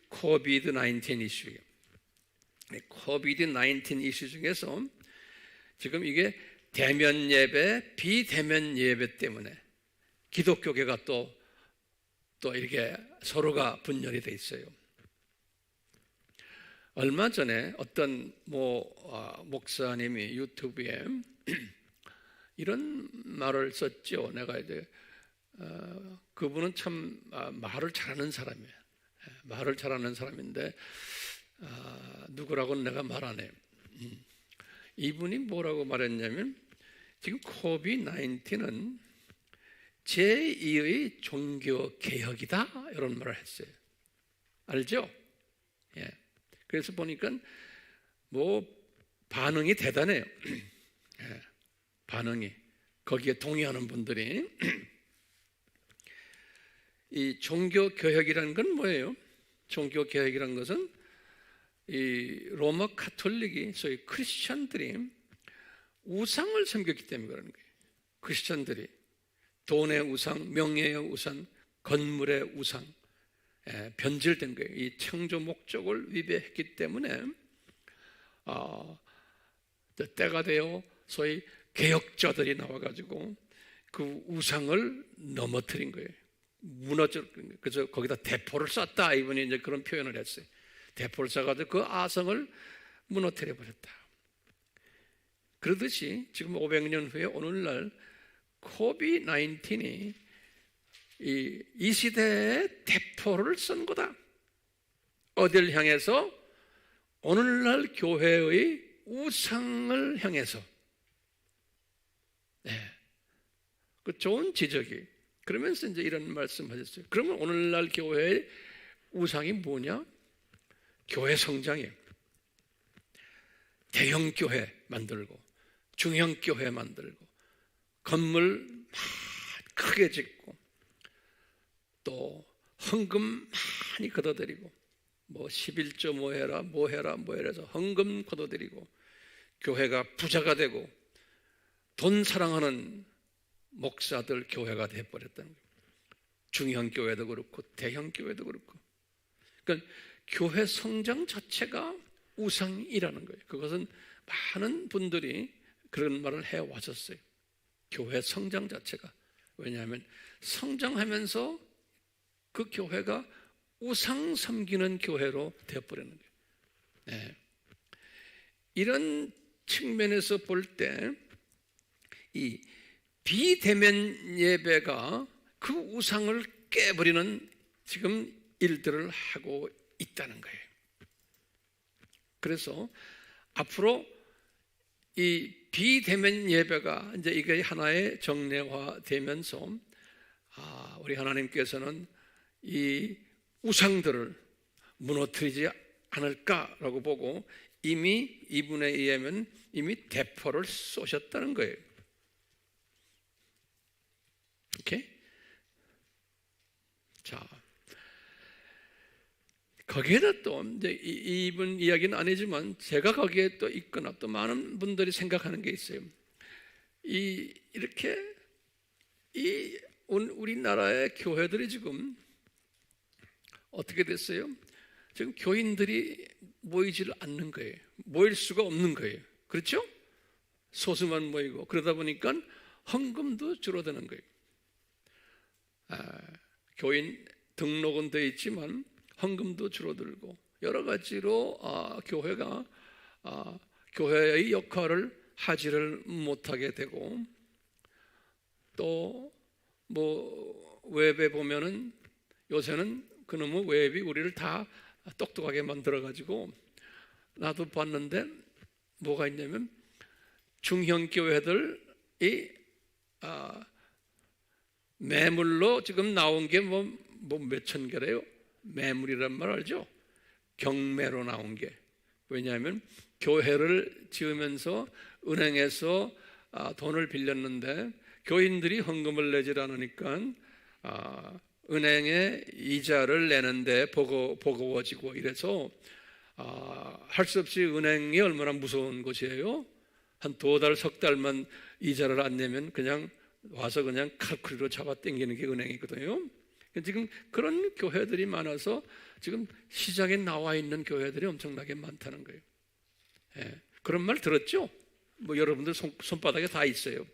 코비드 19 이슈예요. 코비드 19 이슈 중에서 지금 이게 대면 예배, 비대면 예배 때문에 기독교계가 또 이렇게 서로가 분열이 돼 있어요. 얼마 전에 어떤 목사님이 유튜브에 이런 말을 썼죠. 내가 이제 그분은 참 말을 잘하는 사람이에요. 말을 잘하는 사람인데 누구라고는 내가 말 안 해요. 이분이 뭐라고 말했냐면 지금 코비드 19은 제2의 종교 개혁이다 이런 말을 했어요. 알죠? 예. 그래서 보니까 반응이 대단해요. 예. 반응이 거기에 동의하는 분들이 이 종교 개혁이라는 건 뭐예요? 종교 개혁이라는 것은 이 로마 카톨릭이 소위 크리스천들이 우상을 섬겼기 때문에 그러는 거예요. 크리스천들이 돈의 우상, 명예의 우상, 건물의 우상, 변질된 거예요. 이 창조 목적을 위배했기 때문에 때가 되어 소위 개혁자들이 나와가지고 그 우상을 넘어뜨린 거예요. 그래서 거기다 대포를 쐈다. 이분이 이제 그런 표현을 했어요. 대포를 쏴가지고 그 아성을 무너뜨려 버렸다. 그러듯이 지금 500년 후에 오늘날 코비드 19이 이 시대에 대포를 쏜 거다. 어딜 향해서? 오늘날 교회의 우상을 향해서. 그 좋은 지적이. 그러면서 이제 이런 말씀하셨어요. 그러면 오늘날 교회의 우상이 뭐냐? 교회 성장이에요. 대형 교회 만들고, 중형 교회 만들고, 건물 크게 짓고, 또 헌금 많이 걷어들이고, 11조 뭐 해라 해서 헌금 걷어들이고, 교회가 부자가 되고, 돈 사랑하는 목사들 교회가 돼버렸다는 거예요. 중형 교회도 그렇고 대형 교회도 그렇고. 그러니까 교회 성장 자체가 우상이라는 거예요. 그것은 많은 분들이 그런 말을 해왔었어요. 교회 성장 자체가. 왜냐하면 성장하면서 그 교회가 우상 섬기는 교회로 되어버리는 거예요. 네. 이런 측면에서 볼 때 이 비대면 예배가 그 우상을 깨버리는 지금 일들을 하고 있다는 거예요. 그래서 앞으로 이 비대면 예배가 이제 이게 하나의 정례화되면서 우리 하나님께서는 이 우상들을 무너뜨리지 않을까라고 보고 이미 이분에 의하면 이미 대포를 쏘셨다는 거예요. 오케이? 자, 거기에다 또 이제 이분 이야기는 아니지만 제가 거기에 또 있거나 또 많은 분들이 생각하는 게 있어요. 이렇게 우리나라의 교회들이 지금 어떻게 됐어요? 지금 교인들이 모이지를 않는 거예요. 모일 수가 없는 거예요. 그렇죠? 소수만 모이고 그러다 보니까 헌금도 줄어드는 거예요. 교인 등록은 되어 있지만 헌금도 줄어들고 여러 가지로 교회가 교회의 역할을 하지를 못하게 되고 또 웹에 보면은 요새는 그놈의 웹이 우리를 다 똑똑하게 만들어가지고 나도 봤는데 뭐가 있냐면 중형 교회들이 매물로 지금 나온 게 몇천 개래요. 매물이란 말 알죠? 경매로 나온 게. 왜냐하면 교회를 지으면서 은행에서 돈을 빌렸는데 교인들이 헌금을 내질 않으니까 은행에 이자를 내는데 버거워지고 이래서 할 수 없이 은행이 얼마나 무서운 곳이에요. 한 2달, 3달만 이자를 안 내면 그냥 와서 그냥 칼쿠리로 잡아 당기는 게 은행이거든요. 지금 그런 교회들이 많아서 지금 시장에 나와 있는 교회들이 엄청나게 많다는 거예요. 예, 그런 말 들었죠? 뭐 여러분들 손바닥에 다 있어요.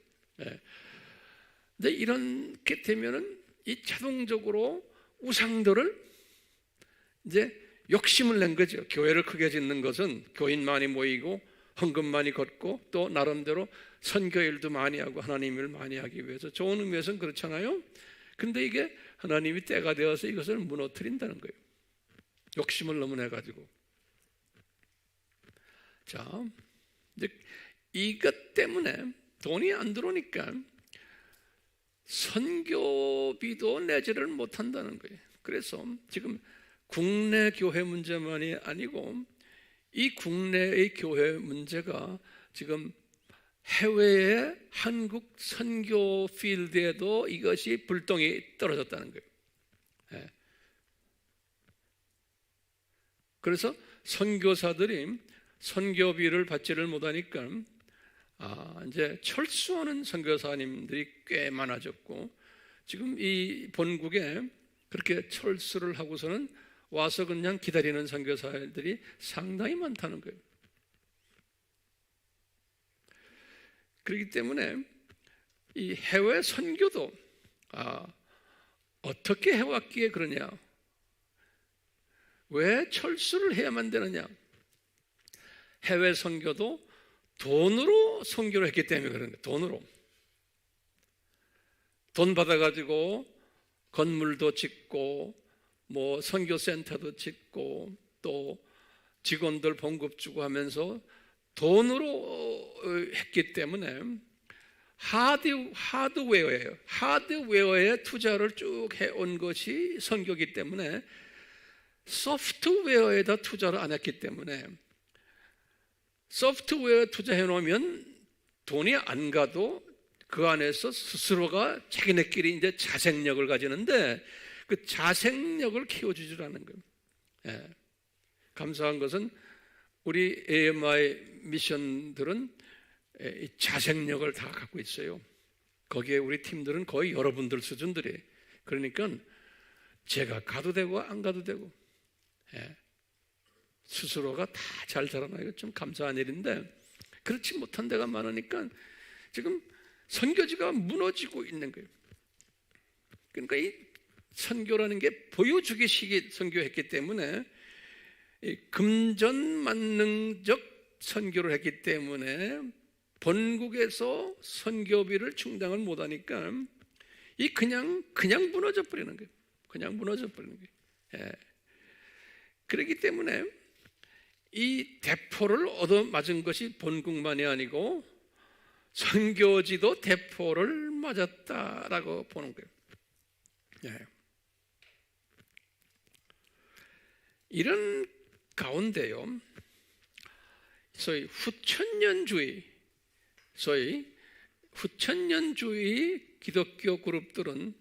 예. 근데 이렇게 되면은 이 자동적으로 우상들을 이제 욕심을 낸 거죠. 교회를 크게 짓는 것은 교인 많이 모이고 헌금 많이 걷고 또 나름대로 선교일도 많이 하고 하나님 일 많이 하기 위해서 좋은 의미에서는 그렇잖아요. 근데 이게 하나님이 때가 되어서 이것을 무너뜨린다는 거예요. 욕심을 너무 내가지고. 자, 이제 이것 때문에 돈이 안 들어오니까 선교비도 내지를 못한다는 거예요. 그래서 지금 국내 교회 문제만이 아니고 이 국내의 교회 문제가 지금 해외의 한국 선교 필드에도 이것이 불똥이 떨어졌다는 거예요. 예. 그래서 선교사들이 선교비를 받지를 못하니까 이제 철수하는 선교사님들이 꽤 많아졌고 지금 이 본국에 그렇게 철수를 하고서는 와서 그냥 기다리는 선교사들이 상당히 많다는 거예요. 그렇기 때문에 이 해외 선교도 어떻게 해왔기에 그러냐? 왜 철수를 해야만 되느냐? 해외 선교도 돈으로 선교를 했기 때문에 그런 거예요. 돈으로. 돈 받아가지고 건물도 짓고 뭐 선교센터도 짓고 또 직원들 봉급 주고 하면서 돈으로 했기 때문에 하드웨어예요. 하드웨어에 투자를 쭉 해온 것이 선교이기 때문에 소프트웨어에다 투자를 안 했기 때문에 소프트웨어에 투자해 놓으면 돈이 안 가도 그 안에서 스스로가 자기네끼리 이제 자생력을 가지는데 그 자생력을 키워주지 않는 거예요. 예. 감사한 것은 우리 AMI 미션들은 자생력을 다 갖고 있어요. 거기에 우리 팀들은 거의 여러분들 수준들이에요. 그러니까 제가 가도 되고 안 가도 되고 스스로가 다 잘 자라나요. 좀 감사한 일인데 그렇지 못한 데가 많으니까 지금 선교지가 무너지고 있는 거예요. 그러니까 이 선교라는 게 보여주기식이 선교했기 때문에 금전만능적 선교를 했기 때문에 본국에서 선교비를 충당을 못하니까 이 그냥 무너져 버리는 거예요. 그냥 무너져 버리는 거예요. 예. 그렇기 때문에 이 대포를 얻어맞은 것이 본국만이 아니고 선교지도 대포를 맞았다라고 보는 거예요. 예. 이런 가운데요, 소위 후천년주의 기독교 그룹들은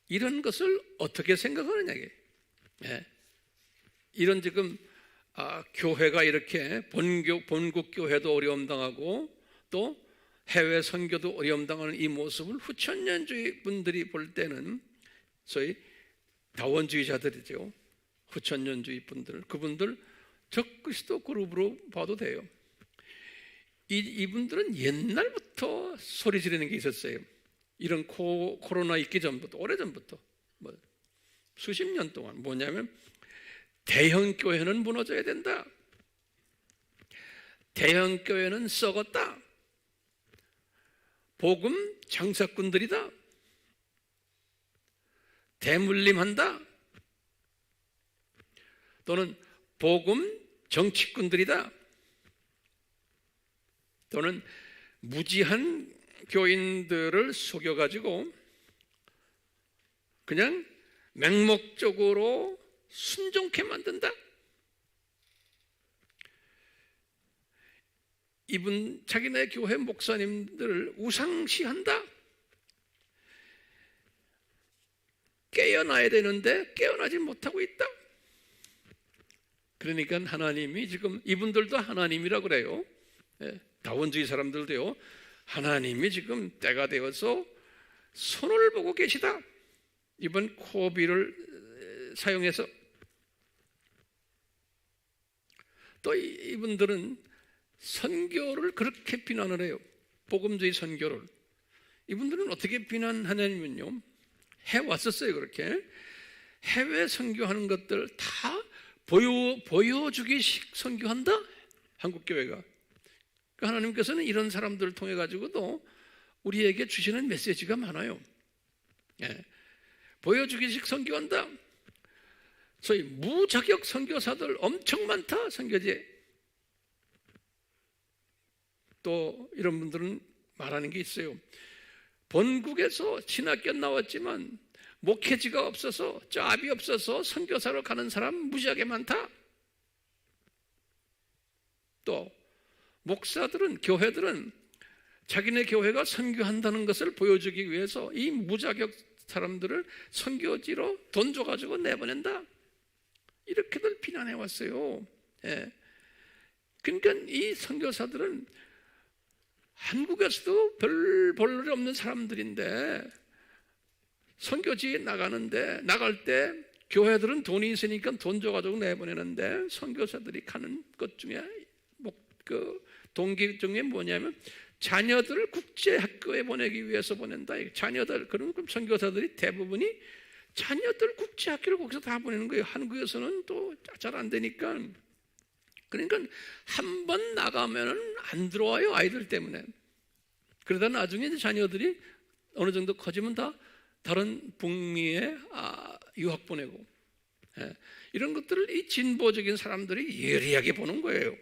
이런 것을 어떻게 생각하느냐. 예. 이런 지금 교회가 이렇게 본국 교회도 어려움 당하고 또 해외 선교도 어려움 당하는 이 모습을 후천년주의 분들이 볼 때는 소위 다원주의자들이죠. 후천년주의 분들, 그분들 적그리스도 그룹으로 봐도 돼요. 이분들은 옛날부터 소리 지르는 게 있었어요. 이런 코로나 있기 전부터, 오래전부터, 수십 년 동안. 뭐냐면 대형 교회는 무너져야 된다. 대형 교회는 썩었다. 복음 장사꾼들이다. 대물림한다. 또는 복음 정치꾼들이다. 또는 무지한 교인들을 속여가지고 그냥 맹목적으로 순종케 만든다. 자기네 교회 목사님들을 우상시한다. 깨어나야 되는데 깨어나지 못하고 있다. 그러니까 하나님이 지금 이분들도 하나님이라고 그래요. 다원주의 사람들도요. 하나님이 지금 때가 되어서 손을 보고 계시다. 이번 코비를 사용해서 또 이분들은 선교를 그렇게 비난을 해요. 복음주의 선교를. 이분들은 어떻게 비난하냐면요, 해왔었어요. 그렇게 해외 선교하는 것들 다 보여주기식 선교한다, 한국교회가. 하나님께서는 이런 사람들을 통해 가지고도 우리에게 주시는 메시지가 많아요. 보여주기식 선교한다. 소위 무자격 선교사들 엄청 많다, 선교지에. 또 이런 분들은 말하는 게 있어요. 본국에서 신학교 나왔지만 목회지가 없어서, 짭이 없어서 선교사로 가는 사람 무지하게 많다. 또 목사들은, 교회들은 자기네 교회가 선교한다는 것을 보여주기 위해서 이 무자격 사람들을 선교지로 돈 줘가지고 내보낸다. 이렇게들 비난해 왔어요. 그러니까 이 선교사들은 한국에서도 별 볼일이 없는 사람들인데 선교지에 나갈 때 교회들은 돈이 있으니까 돈 줘가지고 내보내는데 선교사들이 가는 것 중에 동기 중에 뭐냐면 자녀들을 국제학교에 보내기 위해서 보낸다. 자녀들, 그럼 선교사들이 대부분이 자녀들 국제학교를 거기서 다 보내는 거예요. 한국에서는 또 잘 안 되니까. 그러니까 한 번 나가면은 안 들어와요, 아이들 때문에. 그러다 나중에 이제 자녀들이 어느 정도 커지면 다 다른 북미에 유학 보내고, 이런 것들을 이 진보적인 사람들이 예리하게 보는 거예요.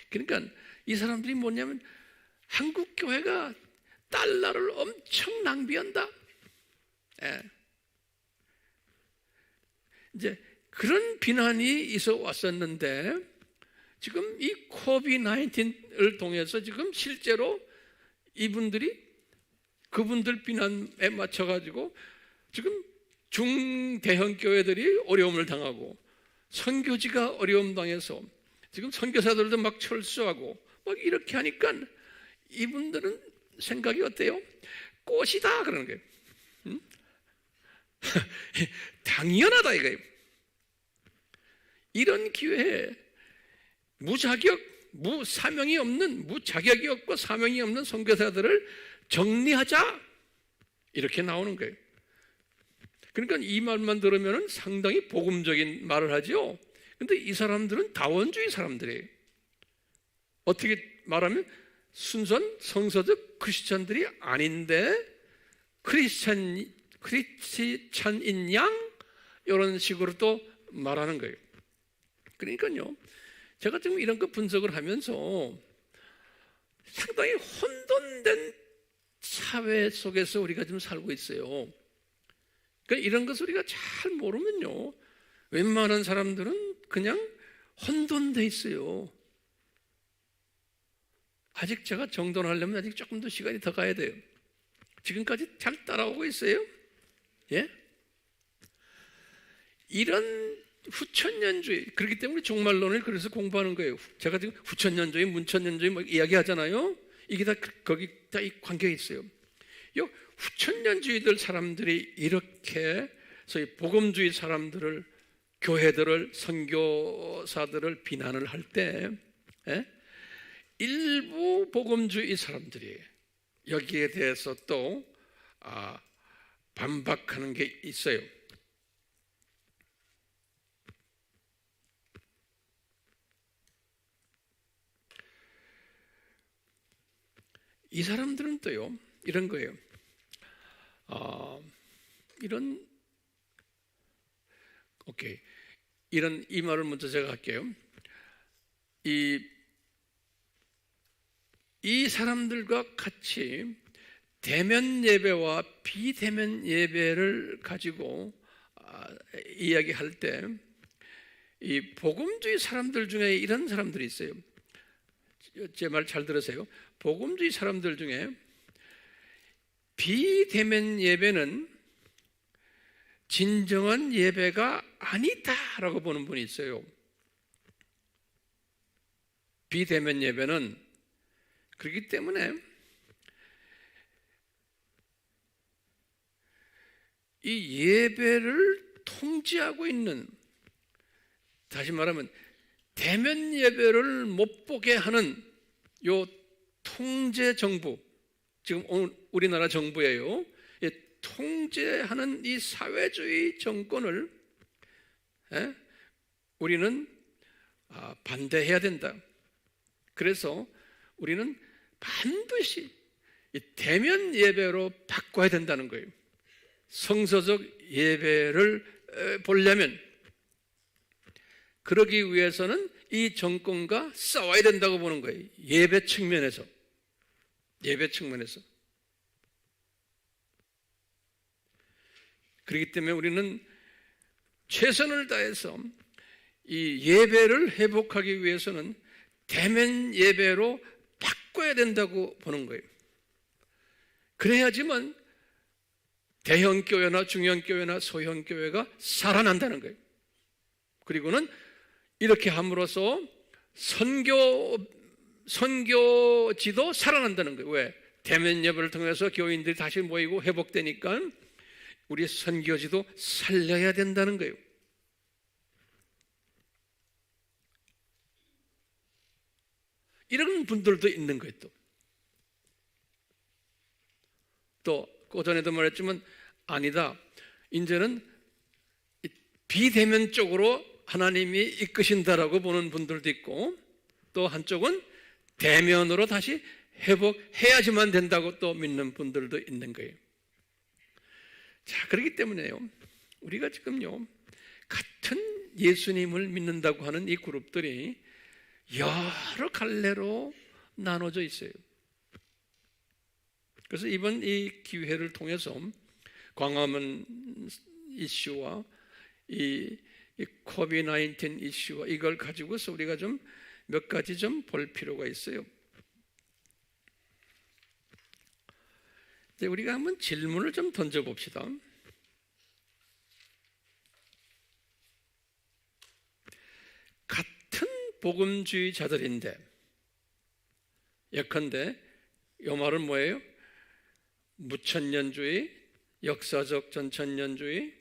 그러니까 이 사람들이 뭐냐면 한국 교회가 달러를 엄청 낭비한다. 이제 그런 비난이 있어 왔었는데 지금 이 코비드-19을 통해서 지금 실제로 이분들이 그분들 비난에 맞춰가지고 지금 중대형 교회들이 어려움을 당하고 선교지가 어려움 당해서 지금 선교사들도 막 철수하고 막 이렇게 하니까 이분들은 생각이 어때요? 꽃이다 그러는 거예요. 당연하다 이거예요. 이런 기회에 무사명이 없는, 무자격이 없고 사명이 없는 선교사들을 정리하자, 이렇게 나오는 거예요. 그러니까 이 말만 들으면 상당히 복음적인 말을 하죠. 근데 이 사람들은 다원주의 사람들이에요. 어떻게 말하면 순수한 성서적 크리스찬들이 아닌데 크리스찬인 양, 이런 식으로 또 말하는 거예요. 그러니까요, 제가 지금 이런 거 분석을 하면서 상당히 혼돈된 사회 속에서 우리가 지금 살고 있어요. 그러니까 이런 것을 우리가 잘 모르면요, 웬만한 사람들은 그냥 혼돈돼 있어요. 아직 제가 정돈하려면 아직 조금 더 시간이 더 가야 돼요. 지금까지 잘 따라오고 있어요? 예? 이런 후천년주의, 그렇기 때문에 종말론을 그래서 공부하는 거예요. 제가 지금 후천년주의, 문천년주의 뭐 이야기하잖아요. 이게 다 거기 다 관계가 있어요. 이 후천년주의들 사람들이 이렇게 소위 복음주의 사람들을, 교회들을, 선교사들을 비난을 할 때 일부 복음주의 사람들이 여기에 대해서 또 반박하는 게 있어요. 이 사람들은 또요, 이런 거예요. 이 말을 먼저 제가 할게요. 이 사람들과 같이 대면 예배와 비대면 예배를 가지고 이야기할 때 이 복음주의 사람들 중에 이런 사람들이 있어요. 제 말 잘 들으세요. 복음주의 사람들 중에 비대면 예배는 진정한 예배가 아니다라고 보는 분이 있어요. 비대면 예배는 그렇기 때문에 이 예배를 통제하고 있는, 다시 말하면 대면 예배를 못 보게 하는 요 통제 정부, 지금 우리나라 정부예요. 통제하는 이 사회주의 정권을 우리는 반대해야 된다. 그래서 우리는 반드시 대면 예배로 바꿔야 된다는 거예요. 성서적 예배를 보려면, 그러기 위해서는 이 정권과 싸워야 된다고 보는 거예요. 예배 측면에서. 그렇기 때문에 우리는 최선을 다해서 이 예배를 회복하기 위해서는 대면 예배로 바꿔야 된다고 보는 거예요. 그래야지만 대형 교회나 중형 교회나 소형 교회가 살아난다는 거예요. 그리고는 이렇게 함으로써 선교지도 살아난다는 거예요. 왜? 대면 예배를 통해서 교인들이 다시 모이고 회복되니까 우리 선교지도 살려야 된다는 거예요. 이런 분들도 있는 거예요. 또 그전에도 말했지만 아니다, 이제는 비대면 쪽으로 하나님이 이끄신다라고 보는 분들도 있고, 또 한쪽은 대면으로 다시 회복해야지만 된다고 또 믿는 분들도 있는 거예요. 자, 그렇기 때문에요, 우리가 지금요 같은 예수님을 믿는다고 하는 이 그룹들이 여러 갈래로 나눠져 있어요. 그래서 이번 이 기회를 통해서 광화문 이슈와 이 코비드-19 이슈와 이걸 가지고서 우리가 좀 몇 가지 좀 볼 필요가 있어요. 이제 우리가 한번 질문을 좀 던져봅시다. 같은 복음주의자들인데, 예컨대 이 말은 뭐예요? 무천년주의, 역사적 전천년주의,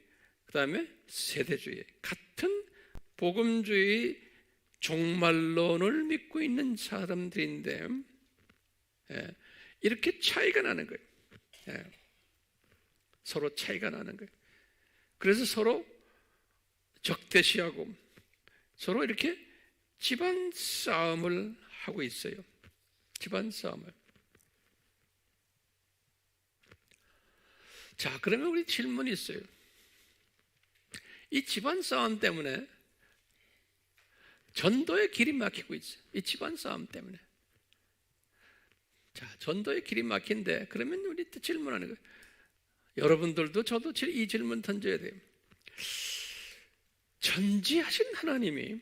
그 다음에 세대주의, 같은 복음주의 종말론을 믿고 있는 사람들인데 이렇게 차이가 나는 거예요. 서로 차이가 나는 거예요. 그래서 서로 적대시하고 서로 이렇게 집안 싸움을 하고 있어요. 집안 싸움을. 자, 그러면 우리 질문이 있어요. 이 집안 싸움 때문에 전도의 길이 막히고 있어요. 이 집안 싸움 때문에. 자, 전도의 길이 막힌데, 그러면 우리 또 질문하는 거예요. 여러분들도 저도 이 질문 던져야 돼요. 전지하신 하나님이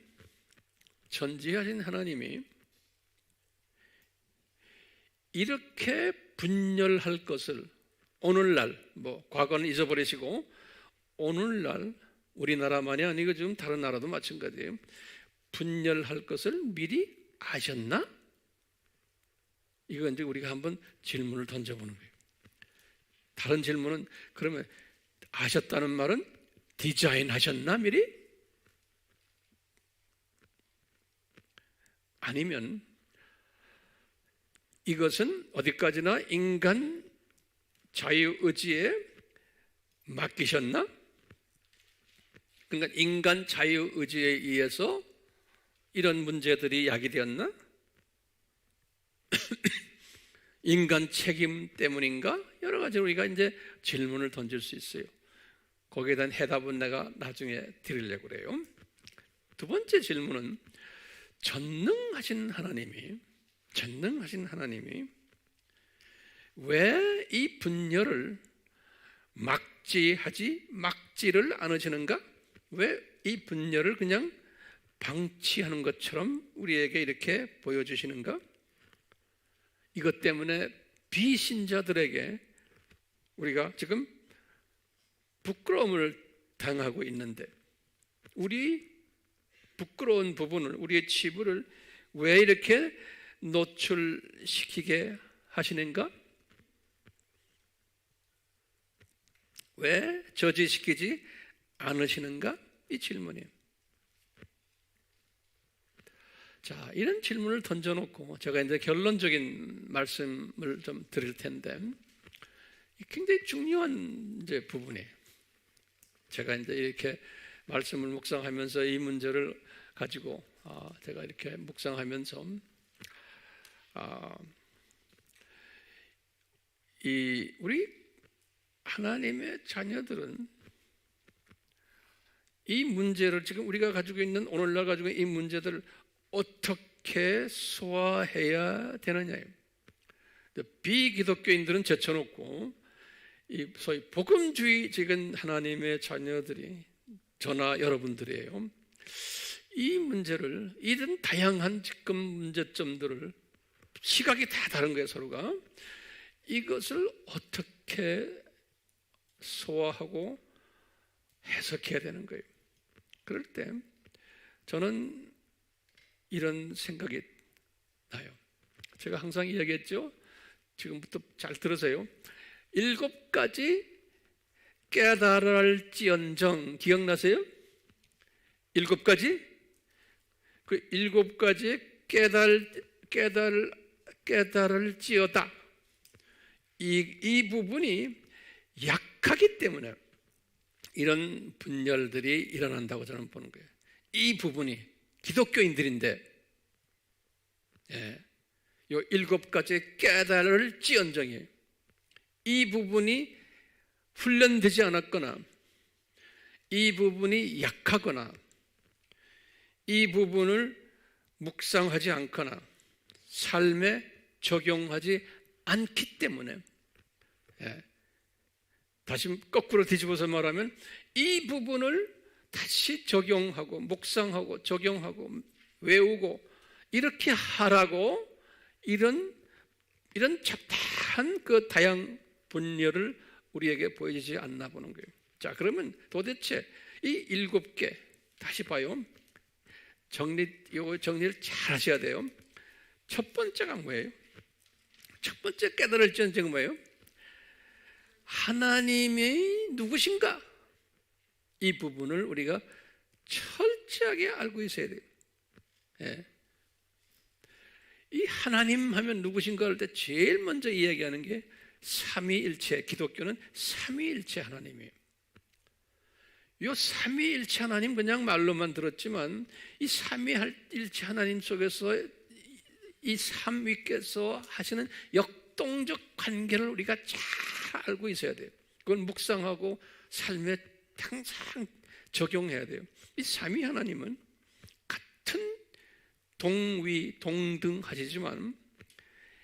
이렇게 분열할 것을 오늘날, 과거는 잊어버리시고 오늘날 우리나라만이 아니고 지금 다른 나라도 마찬가지예요. 분열할 것을 미리 아셨나? 이거 이제 우리가 한번 질문을 던져보는 거예요. 다른 질문은, 그러면 아셨다는 말은 디자인하셨나 미리? 아니면 이것은 어디까지나 인간 자유의지에 맡기셨나? 그러니까 인간 자유의지에 의해서 이런 문제들이 야기되었나? 인간 책임 때문인가? 여러 가지 우리가 이제 질문을 던질 수 있어요. 거기에 대한 해답은 내가 나중에 드리려고 그래요. 두 번째 질문은, 전능하신 하나님이 왜 이 분열을 막지를 않으시는가? 왜 이 분열을 그냥 방치하는 것처럼 우리에게 이렇게 보여주시는가? 이것 때문에 비신자들에게 우리가 지금 부끄러움을 당하고 있는데 우리 부끄러운 부분을, 우리의 치부를 왜 이렇게 노출시키게 하시는가? 왜 저지시키지 않으시는가? 이 질문이에요. 자, 이런 질문을 던져놓고 제가 이제 결론적인 말씀을 좀 드릴 텐데, 굉장히 중요한 이제 부분이에요. 제가 이제 이렇게 말씀을 묵상하면서 이 문제를 가지고 제가 이렇게 묵상하면서 우리 하나님의 자녀들은 이 문제를, 지금 우리가 가지고 있는, 오늘날 가지고 있는 이 문제들을 어떻게 소화해야 되느냐예요. 비기독교인들은 제쳐놓고 이 소위 복음주의적인 하나님의 자녀들이, 저나 여러분들이에요, 이 문제를, 이런 다양한 지금 문제점들을, 시각이 다 다른 거예요, 서로가. 이것을 어떻게 소화하고 해석해야 되는 거예요. 그럴 때 저는 이런 생각이 나요. 제가 항상 이야기했죠. 지금부터 잘 들으세요. 7가지 깨달을지언정, 기억나세요? 7가지? 그 7가지 깨달을지어다. 이 부분이 약하기 때문에 이런 분열들이 일어난다고 저는 보는 거예요. 이 부분이 기독교인들인데, 요 7가지 깨달을지언정이에요. 이 부분이 훈련되지 않았거나, 이 부분이 약하거나, 이 부분을 묵상하지 않거나 삶에 적용하지 않기 때문에, 다시 거꾸로 뒤집어서 말하면 이 부분을 다시 적용하고 묵상하고 적용하고 외우고 이렇게 하라고 이런 잡다한 그 다양 분열을 우리에게 보여주지 않나 보는 거예요. 자, 그러면 도대체 이 7개 다시 봐요. 정리를 잘 하셔야 돼요. 첫 번째가 뭐예요? 첫 번째 깨달을지언정 뭐예요? 하나님이 누구신가? 이 부분을 우리가 철저하게 알고 있어야 돼요. 이 하나님 하면 누구신가 할 때 제일 먼저 이야기하는 게 삼위일체, 기독교는 삼위일체 하나님이에요. 이 삼위일체 하나님 그냥 말로만 들었지만 이 삼위일체 하나님 속에서 이 삼위께서 하시는 역동적 관계를 우리가 잘 알고 있어야 돼요. 그걸 묵상하고 삶에 항상 적용해야 돼요. 이 삼위 하나님은 같은 동위, 동등하시지만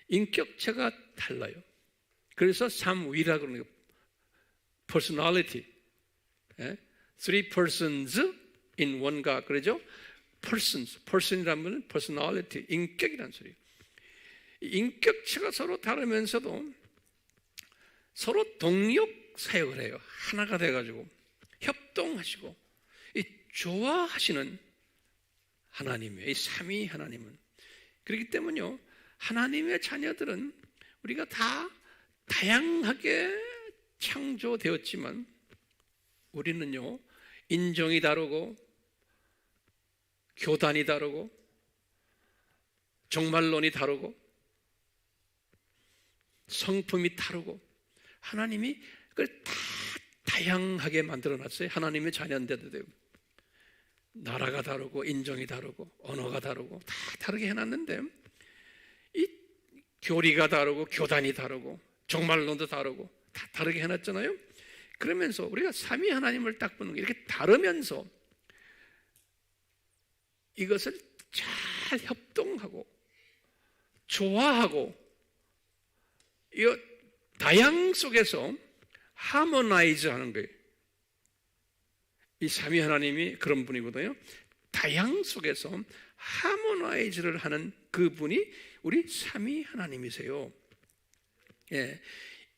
인격체가 달라요. 그래서 삼위라고 그러는 거예요. personality. Three persons in one God. 그러죠? person이라는 personality, 인격이라는 소리예요. 인격체가 서로 다르면서도 서로 동력 사역을 해요. 하나가 돼가지고 협동하시고 이 조화하시는 하나님이에요. 이 삼위 하나님은. 그렇기 때문에요, 하나님의 자녀들은 우리가 다 다양하게 창조되었지만 우리는요, 인종이 다르고 교단이 다르고 종말론이 다르고 성품이 다르고 하나님이 그걸 다 다양하게 만들어놨어요. 하나님의 자녀인데도 돼요. 나라가 다르고 인종이 다르고 언어가 다르고 다 다르게 해놨는데 이 교리가 다르고 교단이 다르고 종말론도 다르고 다 다르게 해놨잖아요. 그러면서 우리가 삼위 하나님을 딱 보는 게 이렇게 다르면서 이것을 잘 협동하고 조화하고 이 다양 속에서 하모나이즈 하는 거예요. 이 삼위 하나님이 그런 분이거든요. 다양 속에서 하모나이즈를 하는 그분이 우리 삼위 하나님이세요.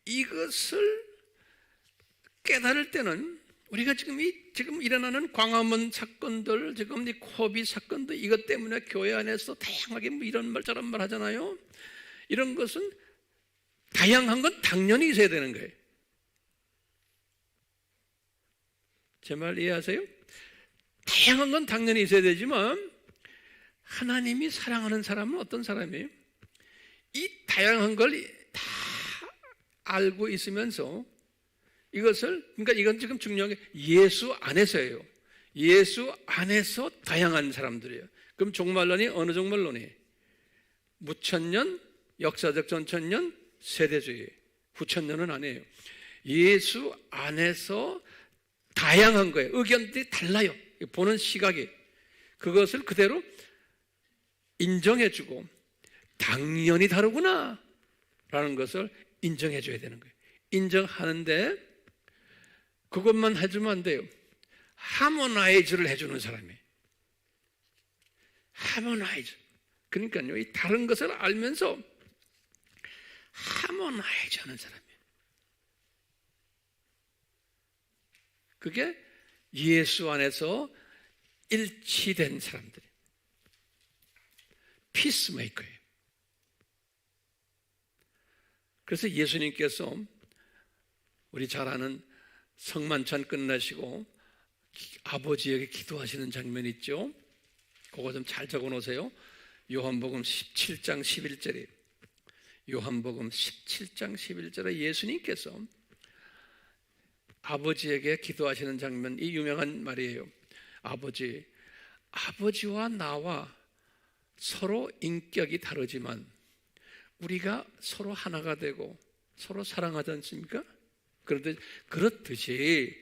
이것을 깨달을 때는 우리가 지금 일어나는 광화문 사건들, 지금 이 코비 사건들, 이것 때문에 교회 안에서 다양하게 뭐 이런 말 저런 말 하잖아요. 이런 것은 다양한 건 당연히 있어야 되는 거예요. 제 말 이해하세요? 다양한 건 당연히 있어야 되지만 하나님이 사랑하는 사람은 어떤 사람이에요? 이 다양한 걸 다 알고 있으면서 이것을, 그러니까 이건 지금 중요한 게 예수 안에서예요. 예수 안에서 다양한 사람들이에요. 그럼 종말론이 어느 종말론이? 무천년, 역사적 전천년, 세대주의. 후천년은 아니에요. 예수 안에서 다양한 거예요. 의견들이 달라요. 보는 시각이. 그것을 그대로 인정해주고 당연히 다르구나 라는 것을 인정해줘야 되는 거예요. 인정하는데 그것만 해주면 안 돼요. 하모나이즈를 해주는 사람이에요. 하모나이즈. 그러니까요, 이 다른 것을 알면서 하모나이즈 하는 사람이에요. 그게 예수 안에서 일치된 사람들이에요. 피스메이커예요. 그래서 예수님께서 우리 잘 아는 성만찬 끝나시고 아버지에게 기도하시는 장면 있죠? 그거 좀 잘 적어 놓으세요. 요한복음 17장 11절에 요한복음 17장 11절에 예수님께서 아버지에게 기도하시는 장면, 이 유명한 말이에요. 아버지와 나와 서로 인격이 다르지만 우리가 서로 하나가 되고 서로 사랑하지 않습니까? 그렇듯이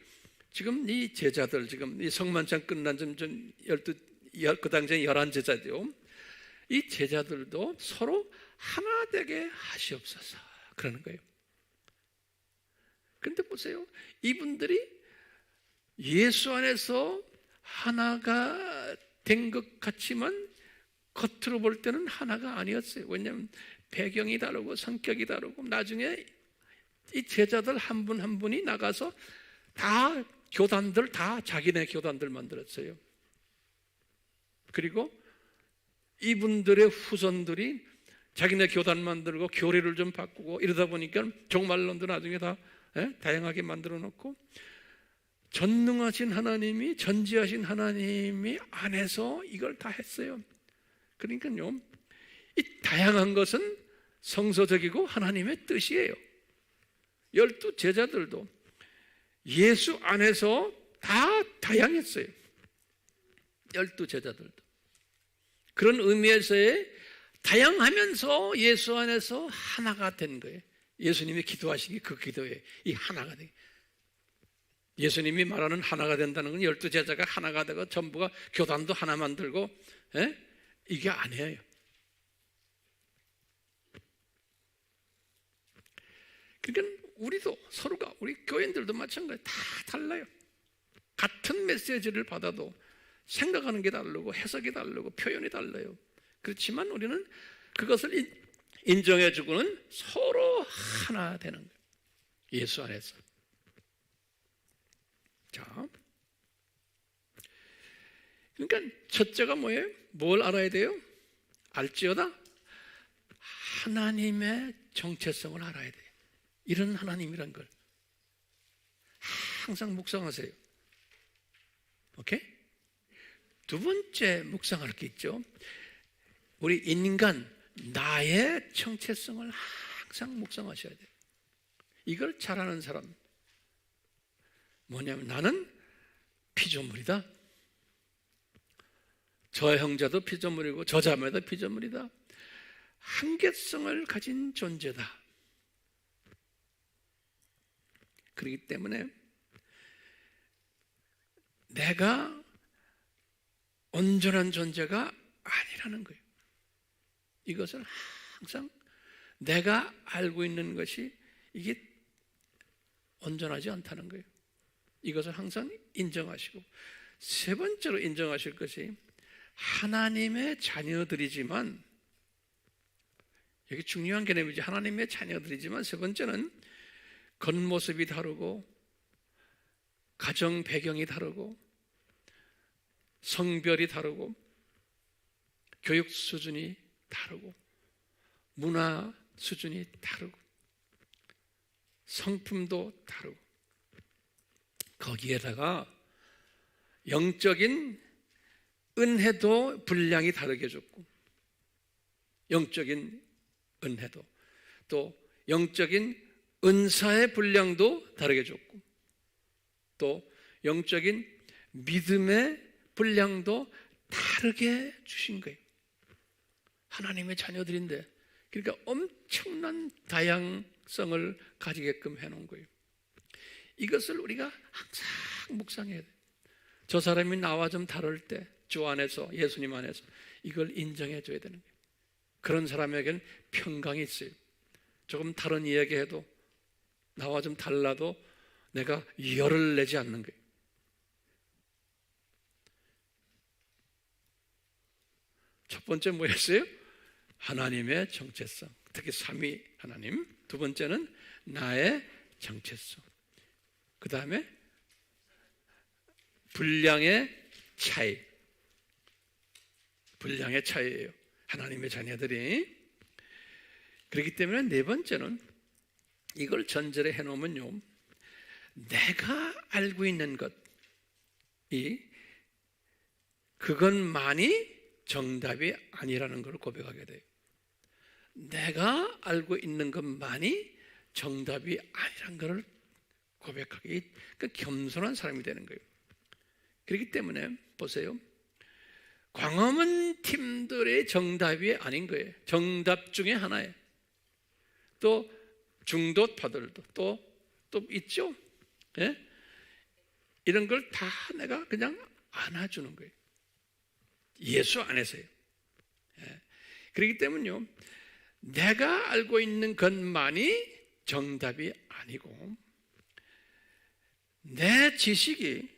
지금 이 제자들, 지금 이 성만찬 끝난 그 당시에 11제자죠. 이 제자들도 서로 하나 되게 하시옵소서 그러는 거예요. 그런데 보세요. 이분들이 예수 안에서 하나가 된 것 같지만 겉으로 볼 때는 하나가 아니었어요. 왜냐하면 배경이 다르고 성격이 다르고 나중에 이 제자들 한 분 한 분이 나가서 다 자기네 교단들 만들었어요. 그리고 이분들의 후손들이 자기네 교단 만들고 교리를 좀 바꾸고 이러다 보니까 종말론도 나중에 다 다양하게 만들어 놓고 전능하신 하나님이, 전지하신 하나님이 안에서 이걸 다 했어요. 그러니까요, 이 다양한 것은 성서적이고 하나님의 뜻이에요. 12 제자들도 예수 안에서 다 다양했어요. 12 제자들도. 그런 의미에서의 다양하면서 예수 안에서 하나가 된 거예요. 예수님이 기도하시기 그 기도에 이 하나가 돼. 예수님이 말하는 하나가 된다는 건 12 제자가 하나가 되고 전부가 교단도 하나 만들고 이게 아니에요. 그러니까 우리도 서로가, 우리 교인들도 마찬가지로 다 달라요. 같은 메시지를 받아도 생각하는 게 다르고 해석이 다르고 표현이 달라요. 그렇지만 우리는 그것을 인정해주고는 서로 하나 되는 거예요. 예수 안에서. 자, 그러니까 첫째가 뭐예요? 뭘 알아야 돼요? 알지어다 하나님의 정체성을 알아야 돼요. 이런 하나님이란 걸 항상 묵상하세요. 오케이? 두 번째 묵상할 게 있죠. 우리 인간, 나의 정체성을 항상 묵상하셔야 돼요. 이걸 잘하는 사람 뭐냐면 나는 피조물이다. 저 형제도 피조물이고 저 자매도 피조물이다. 한계성을 가진 존재다. 그렇기 때문에 내가 온전한 존재가 아니라는 거예요. 이것을 항상 내가 알고 있는 것이 이게 온전하지 않다는 거예요. 이것을 항상 인정하시고, 세 번째로 인정하실 것이 하나님의 자녀들이지만, 여기 중요한 개념이지. 하나님의 자녀들이지만 세 번째는 겉모습이 다르고 가정 배경이 다르고 성별이 다르고 교육 수준이 다르고 문화 수준이 다르고 성품도 다르고 거기에다가 영적인 은혜도 분량이 다르게 줬고 영적인 은혜도 또 영적인 은사의 분량도 다르게 줬고 또 영적인 믿음의 분량도 다르게 주신 거예요. 하나님의 자녀들인데 그러니까 엄청난 다양성을 가지게끔 해놓은 거예요. 이것을 우리가 항상 묵상해야 돼요. 저 사람이 나와 좀 다를 때 주 안에서 예수님 안에서 이걸 인정해 줘야 되는 거예요. 그런 사람에게는 평강이 있어요. 조금 다른 이야기해도 나와 좀 달라도 내가 열을 내지 않는 거예요. 첫 번째 뭐였어요? 하나님의 정체성, 특히 삼위 하나님. 두 번째는 나의 정체성. 그 다음에 분량의 차이. 분량의 차이예요. 하나님의 자녀들이. 그렇기 때문에 네 번째는 이걸 전제로 해놓으면요, 내가 알고 있는 것이 그것만이 정답이 아니라는 걸 고백하게 돼요. 내가 알고 있는 것만이 정답이 아니라는 걸 고백하기, 그 겸손한 사람이 되는 거예요. 그렇기 때문에 보세요. 광화문 팀들의 정답이 아닌 거예요. 정답 중에 하나예요. 또 중도파들도 또 있죠. 예? 이런 걸 다 내가 그냥 안아주는 거예요. 예수 안에서요. 예. 그렇기 때문에요, 내가 알고 있는 것만이 정답이 아니고 내 지식이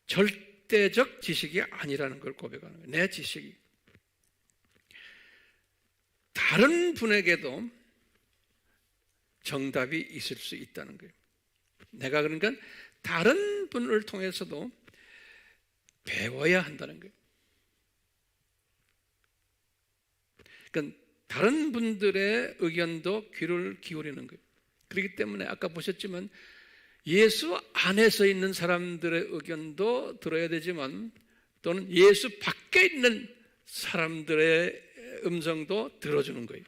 절대적 지식이 아니라는 걸 고백하는 거예요. 내 지식이 다른 분에게도 정답이 있을 수 있다는 거예요. 내가 그러니까 다른 분을 통해서도 배워야 한다는 거예요. 그러니까 다른 분들의 의견도 귀를 기울이는 거예요. 그렇기 때문에 아까 보셨지만 예수 안에서 있는 사람들의 의견도 들어야 되지만 또는 예수 밖에 있는 사람들의 음성도 들어주는 거예요.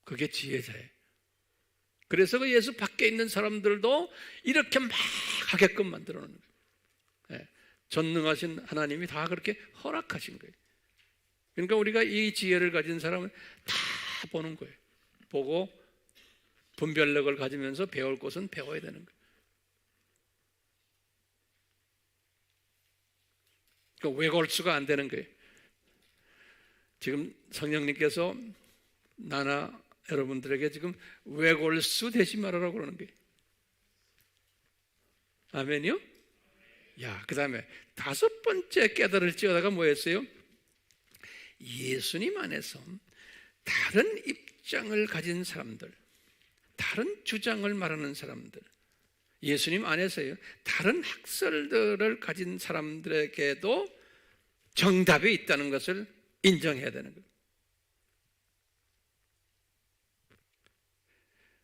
그게 지혜자예요. 그래서 그 예수 밖에 있는 사람들도 이렇게 막 하게끔 만들어 놓는 거예요. 예. 전능하신 하나님이 다 그렇게 허락하신 거예요. 그러니까 우리가 이 지혜를 가진 사람은 다 보는 거예요. 보고 분별력을 가지면서 배울 것은 배워야 되는 거예요. 그러니까 외골수가 안 되는 거예요. 지금 성령님께서 나나 여러분들에게 지금 외골수 되지 말아라고 그러는 거예요. 아멘이요? 야, 그 다음에 다섯 번째 깨달을지어다가 뭐였어요? 예수님 안에서 다른 입장을 가진 사람들, 다른 주장을 말하는 사람들, 예수님 안에서요, 다른 학설들을 가진 사람들에게도 정답이 있다는 것을 인정해야 되는 거예요.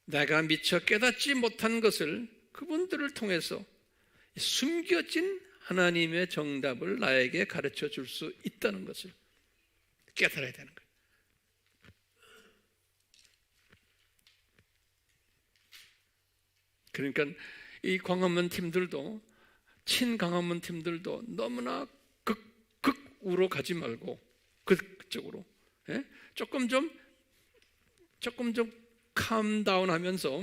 내가 미처 깨닫지 못한 것을 그분들을 통해서 숨겨진 하나님의 정답을 나에게 가르쳐 줄 수 있다는 것을 깨달아야 되는 거예요. 그러니까 이 광화문 팀들도, 친광화문 팀들도 너무나 극우로 가지 말고 극적으로, 예? 조금 좀 캄다운 하면서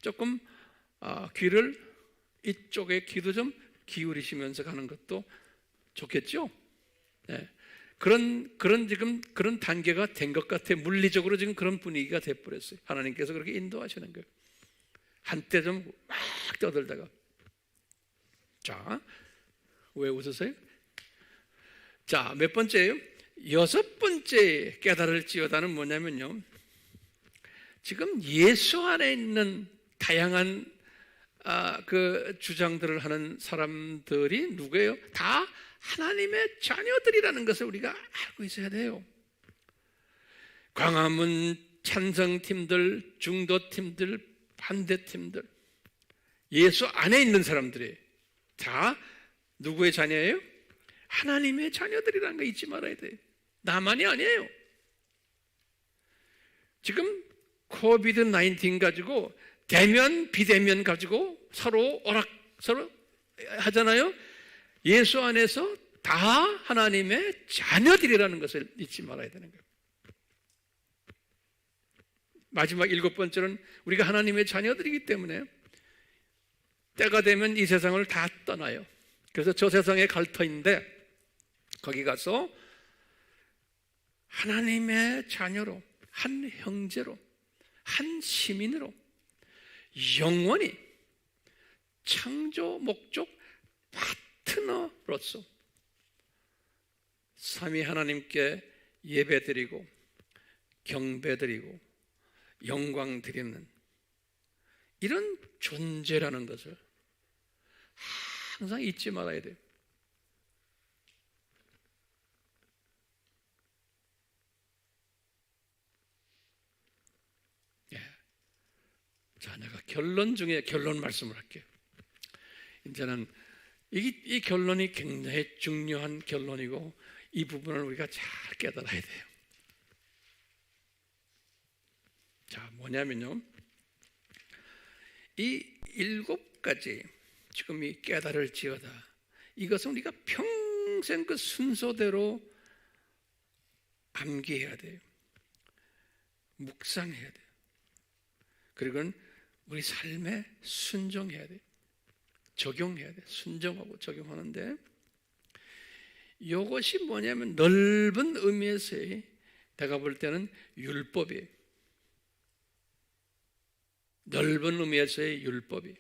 조금 귀를 이쪽에 귀도 좀 기울이시면서 가는 것도 좋겠죠? 예. 그런 지금 그런 단계가 된 것 같아요. 물리적으로 지금 그런 분위기가 돼버렸어요. 하나님께서 그렇게 인도하시는 거예요. 한때 좀 막 떠들다가. 자, 왜 웃으세요? 자, 몇 번째예요? 여섯 번째 깨달을지어다는 뭐냐면요, 지금 예수 안에 있는 다양한 그 주장들을 하는 사람들이 누구예요? 다 하나님의 자녀들이라는 것을 우리가 알고 있어야 돼요. 광화문 찬성팀들, 중도팀들, 반대팀들, 예수 안에 있는 사람들이 다 누구의 자녀예요? 하나님의 자녀들이라는 거 잊지 말아야 돼요. 나만이 아니에요. 지금 코비드 19 가지고 대면 비대면 가지고 서로 하잖아요. 예수 안에서 다 하나님의 자녀들이라는 것을 잊지 말아야 되는 거예요. 마지막 7번째는 우리가 하나님의 자녀들이기 때문에 때가 되면 이 세상을 다 떠나요. 그래서 저 세상의 갈터인데 거기 가서 하나님의 자녀로, 한 형제로, 한 시민으로 영원히 창조 목적 파트너로서 삼위 하나님께 예배드리고 경배드리고 영광 드리는 이런 존재라는 것을 항상 잊지 말아야 돼요. 자, 내가 결론 중에 결론 말씀을 할게요. 이제는 이 결론이 굉장히 중요한 결론이고 이 부분을 우리가 잘 깨달아야 돼요. 자, 뭐냐면요, 이 7가지 지금 이 깨달을지어다, 이것은 우리가 평생 그 순서대로 암기해야 돼요. 묵상해야 돼요. 그리고 우리 삶에 순종해야 돼요. 적용해야 돼요. 순종하고 적용하는데 이것이 뭐냐면 넓은 의미에서의, 내가 볼 때는 율법이에요. 넓은 의미에서의 율법이.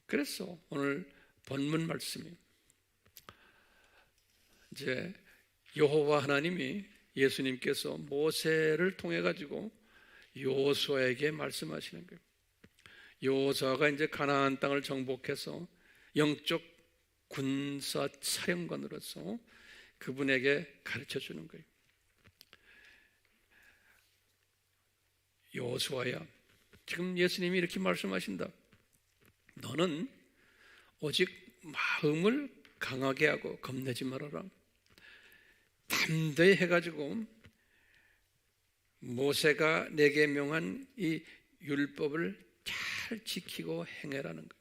그래서 오늘 본문 말씀이 이제 여호와 하나님이, 예수님께서 모세를 통해 가지고 여호수아에게 말씀하시는 거예요. 여호수아가 이제 가나안 땅을 정복해서 영적 군사 사령관으로서 그분에게 가르쳐 주는 거예요. 여호수아야, 지금 예수님이 이렇게 말씀하신다. 너는 오직 마음을 강하게 하고 겁내지 말아라. 담대히 해가지고 모세가 내게 명한 이 율법을 잘 지키고 행해라는 것.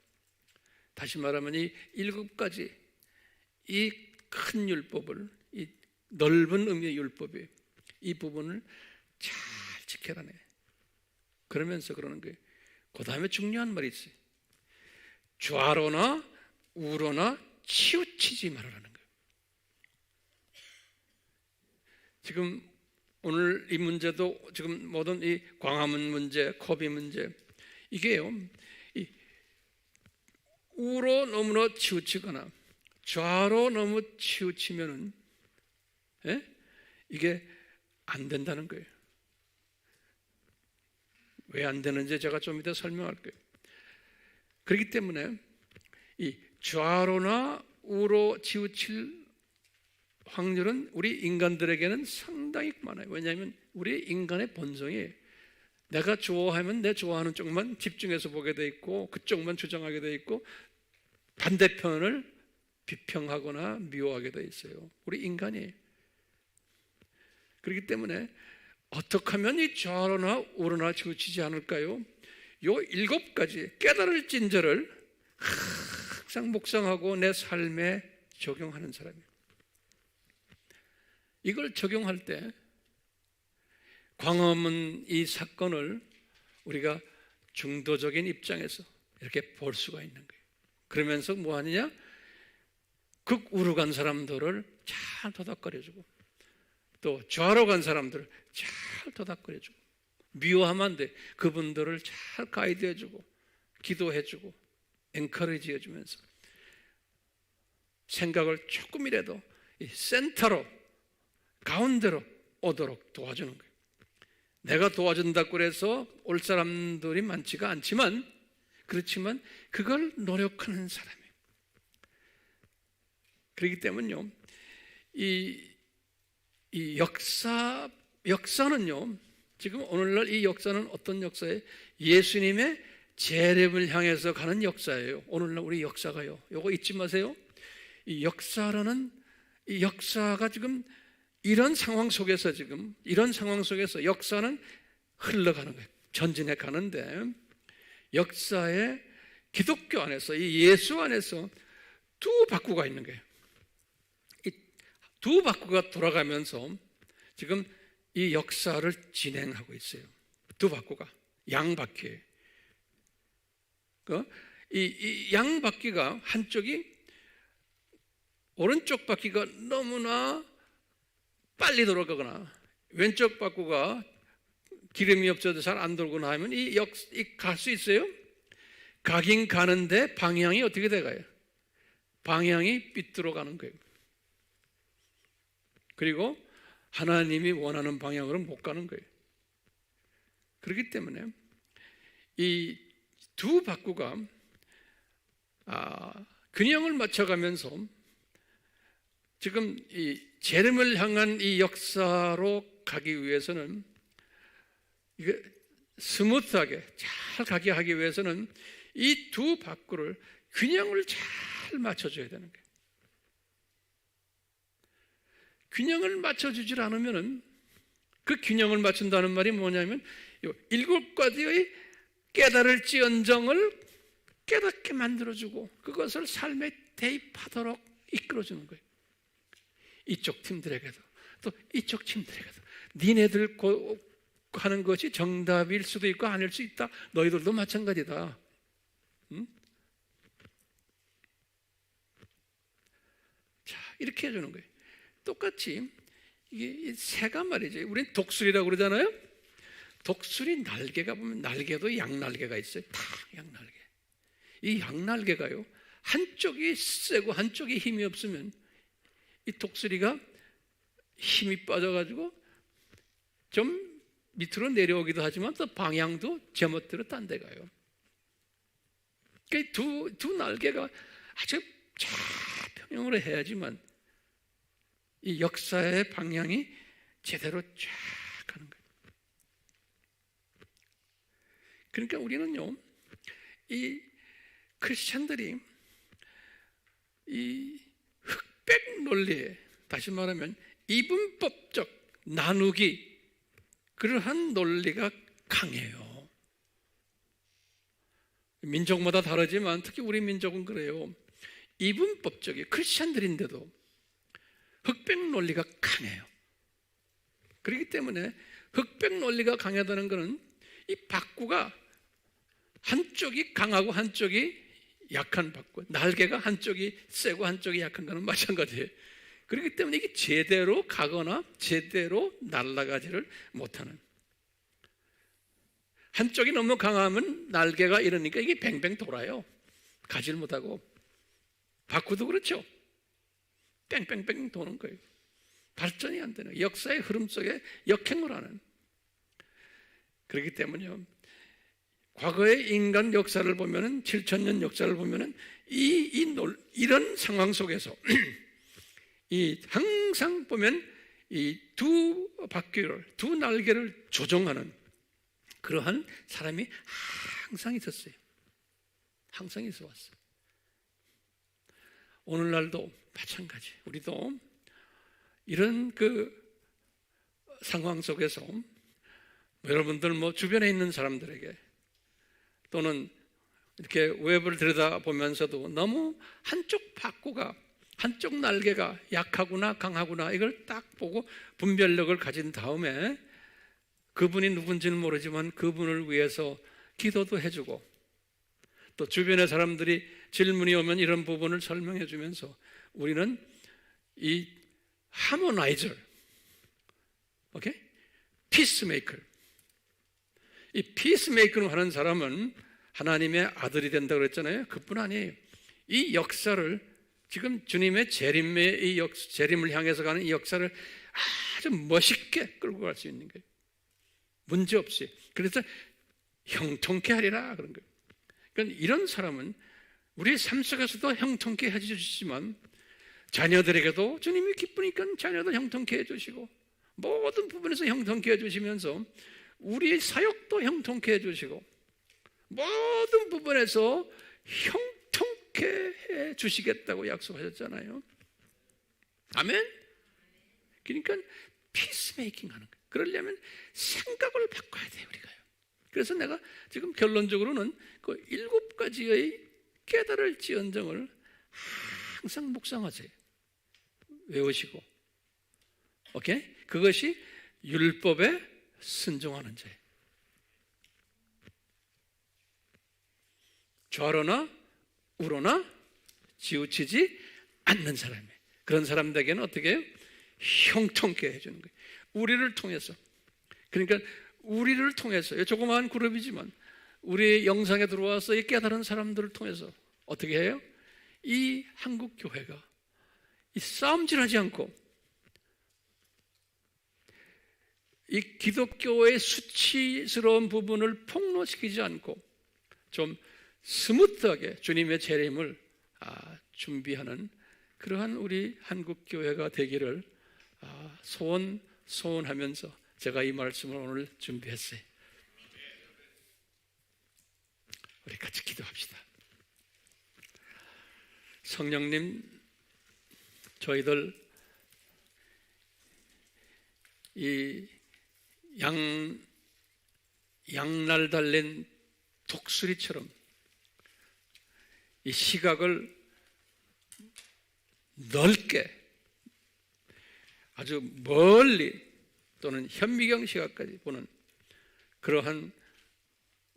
다시 말하면 이 7가지 이 큰 율법을, 이 넓은 의미의 율법이, 이 부분을 잘 지켜라네. 그러면서 그러는 거예요. 그 다음에 중요한 말이 있어요. 좌로나 우로나 치우치지 말아라는 거예요. 지금 오늘 이 문제도, 지금 모든 이 광화문 문제, 코비 문제, 이게요, 이 우로 너무나 치우치거나 좌로 너무 치우치면은 이게 안 된다는 거예요. 왜 안 되는지 제가 좀 이따 설명할 거예요. 그렇기 때문에 이 좌로나 우로 치우칠 확률은 우리 인간들에게는 상당히 많아요. 왜냐하면 우리 인간의 본성이 내가 좋아하면 내 좋아하는 쪽만 집중해서 보게 돼 있고 그쪽만 주장하게 돼 있고 반대편을 비평하거나 미워하게 돼 있어요. 우리 인간이. 그렇기 때문에 어떻게 하면 이 좌로나 우로나 치우치지 않을까요? 요 7가지 깨달을 진저를 항상 묵상하고 내 삶에 적용하는 사람이에요. 이걸 적용할 때 광화문 이 사건을 우리가 중도적인 입장에서 이렇게 볼 수가 있는 거예요. 그러면서 뭐 하느냐? 극우로 간 사람들을 잘 도닥거려주고 또 좌로 간 사람들을 잘 도닥거려주고 미워하면 안 돼. 그분들을 잘 가이드해주고 기도해주고 엔커리지 해주면서 생각을 조금이라도 이 센터로, 가운데로 오도록 도와주는 거예요. 내가 도와준다고 해서 올 사람들이 많지가 않지만, 그렇지만 그걸 노력하는 사람이에요. 그렇기 때문에요, 이 역사는요, 지금 오늘날 이 역사는 어떤 역사예요? 예수님의 재림을 향해서 가는 역사예요. 오늘날 우리 역사가요. 요거 잊지 마세요. 이 역사가 지금 이런 상황 속에서 역사는 흘러가는 거예요. 전진해 가는데, 역사에 기독교 안에서, 이 예수 안에서 두 바꾸가 있는 거예요. 이 두 바꾸가 돌아가면서 지금 이 역사를 진행하고 있어요. 두 바꾸가 양바퀴예요. 이 양바퀴가 한쪽이, 오른쪽 바퀴가 너무나 빨리 돌아가거나 왼쪽 바퀴가 기름이 없어도 잘 안 돌거나 하면 갈 수 있어요? 가긴 가는데 방향이 어떻게 돼가요? 방향이 삐뚤어 가는 거예요. 그리고 하나님이 원하는 방향으로 못 가는 거예요. 그렇기 때문에 이 두 바퀴가 균형을 맞춰가면서 지금 이 재림을 향한 이 역사로 가기 위해서는, 이게 스무트하게 잘 가게 하기 위해서는 이 두 바퀴를 균형을 잘 맞춰줘야 되는 거예요. 균형을 맞춰주질 않으면은, 그 균형을 맞춘다는 말이 뭐냐면, 일곱 가지의 깨달을지언정을 깨닫게 만들어주고 그것을 삶에 대입하도록 이끌어주는 거예요. 이쪽 팀들에게도 또 이쪽 팀들에게도 니네들 하는 것이 정답일 수도 있고 아닐 수 있다. 너희들도 마찬가지다. 응? 자, 이렇게 해주는 거예요. 똑같이 이게 새가 말이죠. 우리는 독수리라고 그러잖아요. 독수리 날개가 보면, 날개도 양날개가 있어요. 다 양날개. 이 양날개가요, 한쪽이 세고 한쪽이 힘이 없으면 이 독수리가 힘이 빠져가지고 좀 밑으로 내려오기도 하지만 또 방향도 제멋대로 딴 데 가요. 그러니까 두 날개가 아주 평형으로 해야지만 이 역사의 방향이 제대로 쫙 가는 거예요. 그러니까 우리는요, 이 크리스찬들이 이 흑백 논리에, 다시 말하면 이분법적 나누기, 그러한 논리가 강해요. 민족마다 다르지만 특히 우리 민족은 그래요. 이분법적이, 크리스찬들인데도 흑백 논리가 강해요. 그렇기 때문에 흑백 논리가 강하다는 것은 이 바꾸가 한쪽이 강하고 한쪽이 약한 바꾸, 날개가 한쪽이 세고 한쪽이 약한 거는 마찬가지예요. 그렇기 때문에 이게 제대로 가거나 제대로 날아가지를 못하는, 한쪽이 너무 강하면 날개가 이러니까 이게 뱅뱅 돌아요. 가지를 못하고. 바꾸도 그렇죠. 뺑뺑뺑 도는 거예요. 발전이 안 되는, 역사의 흐름 속에 역행을 하는. 그렇기 때문에요, 과거의 인간 역사를 보면은, 7,000년 역사를 보면은 이런 상황 속에서 항상 보면 이 두 바퀴를, 두 날개를 조정하는 그러한 사람이 항상 있었어요. 항상 있어 왔어요. 오늘날도 마찬가지. 우리도 이런 그 상황 속에서 여러분들 주변에 있는 사람들에게, 또는 이렇게 외부를 들여다보면서도 너무 한쪽 바퀴가, 한쪽 날개가 약하구나 강하구나 이걸 딱 보고 분별력을 가진 다음에 그분이 누군지는 모르지만 그분을 위해서 기도도 해주고, 또 주변의 사람들이 질문이 오면 이런 부분을 설명해 주면서 우리는 이 하모나이저, 오케이? 피스메이커, 이 피스메이커로 하는 사람은 하나님의 아들이 된다고 그랬잖아요. 그뿐 아니에요. 이 역사를, 지금 주님의 재림의 재림을 향해서 가는 이 역사를 아주 멋있게 끌고 갈 수 있는 거예요. 문제없이. 그래서 형통케 하리라 그런 거예요. 그러니까 이런 사람은 우리의 삶 속에서도 형통케 해주시지만 자녀들에게도 주님이 기쁘니까 자녀들 형통케 해주시고 모든 부분에서 형통케 해주시면서 우리의 사역도 형통케 해주시고 모든 부분에서 형통케 해주시겠다고 약속하셨잖아요. 아멘? 그러니까 피스메이킹 하는 거예요. 그러려면 생각을 바꿔야 돼요, 우리가요. 그래서 내가 지금 결론적으로는 그 7가지의 깨달을지언정을 항상 묵상하세요. 외우시고. 오케이? 그것이 율법에 순종하는 자예요. 좌로나 우로나 치우치지 않는 사람이에요. 그런 사람들에게는 어떻게 해요? 형통케 해주는 거예요. 우리를 통해서. 그러니까 우리를 통해서, 조그마한 그룹이지만 우리의 영상에 들어와서 이 깨달은 사람들을 통해서 어떻게 해요? 이 한국교회가 이 싸움질하지 않고 이 기독교의 수치스러운 부분을 폭로시키지 않고 좀 스무트하게 주님의 재림을 준비하는 그러한 우리 한국교회가 되기를 소원하면서 제가 이 말씀을 오늘 준비했어요. 우리 같이 기도합시다. 성령님, 저희들 이 양날 달린 독수리처럼 이 시각을 넓게 아주 멀리 또는 현미경 시각까지 보는 그러한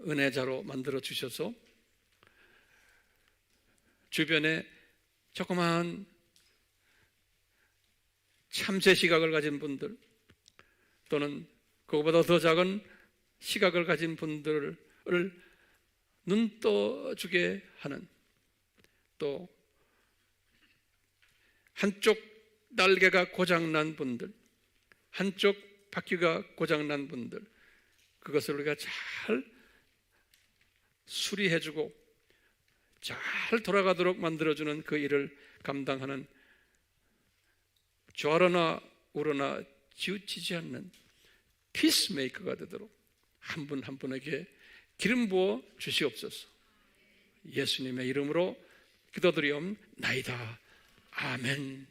은혜자로 만들어 주셔서 주변에 조그마한 참새 시각을 가진 분들 또는 그거보다 더 작은 시각을 가진 분들을 눈 떠주게 하는, 또 한쪽 날개가 고장난 분들, 한쪽 바퀴가 고장난 분들, 그것을 우리가 잘 수리해주고 잘 돌아가도록 만들어주는 그 일을 감당하는 좌로나 우로나 치우치지 않는 피스메이커가 되도록 한 분 한 분에게 기름 부어 주시옵소서. 예수님의 이름으로 기도드리옵나이다. 아멘.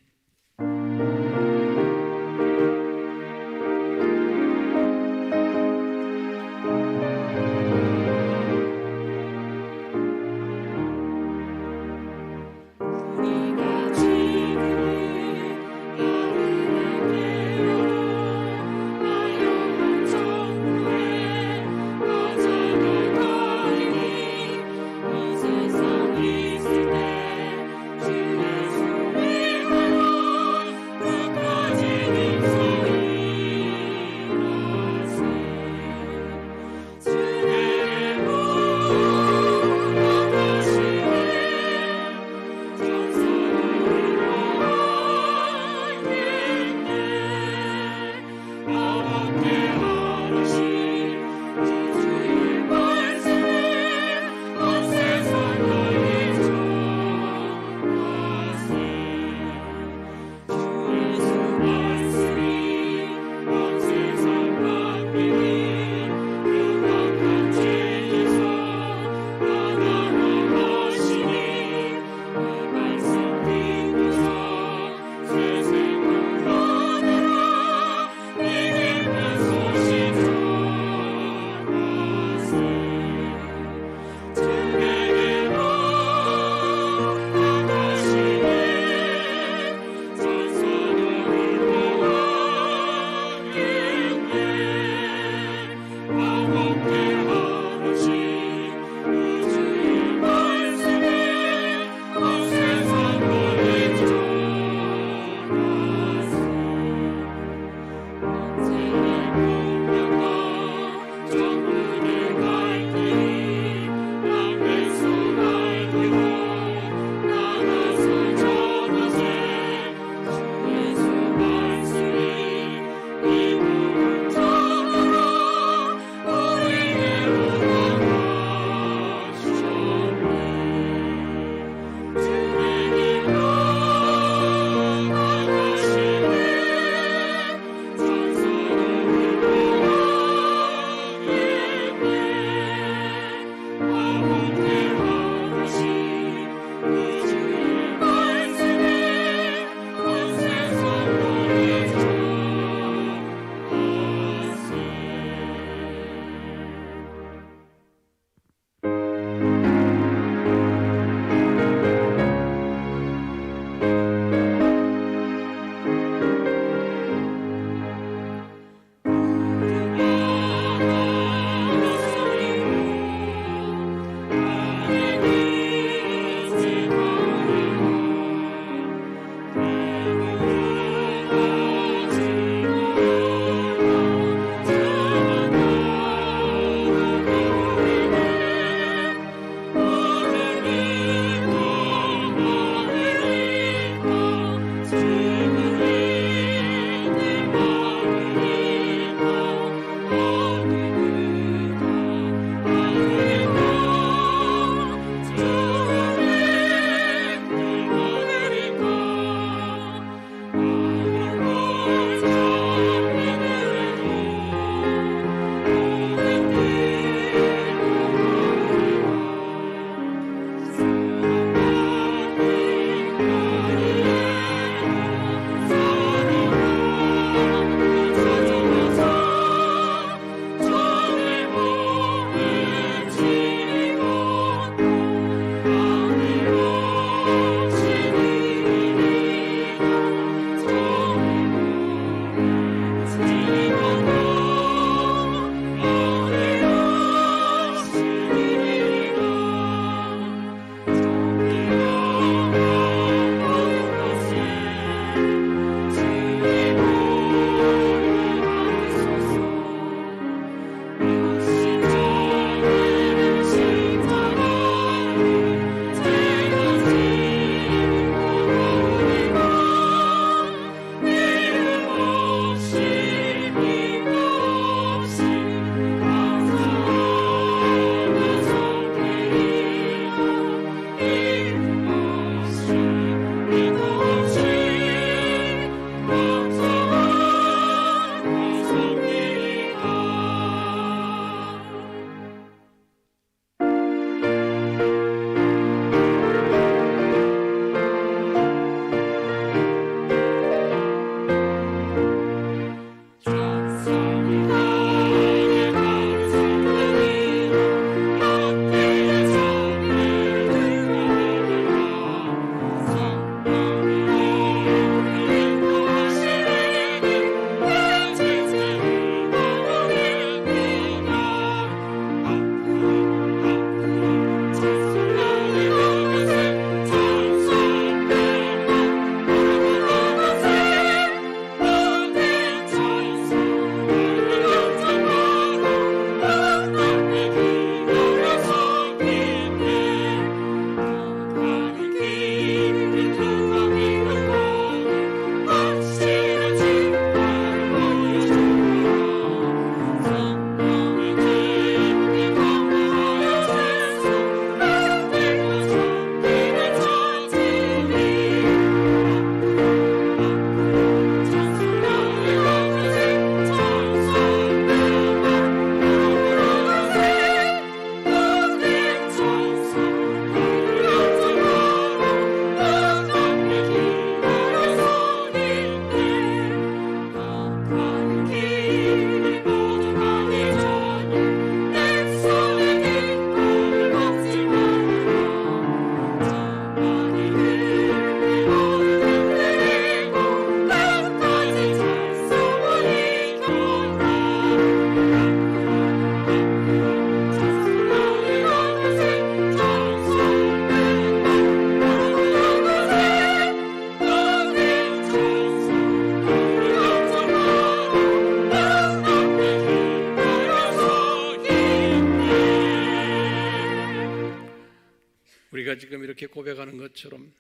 우리가 지금 이렇게 고백하는 것처럼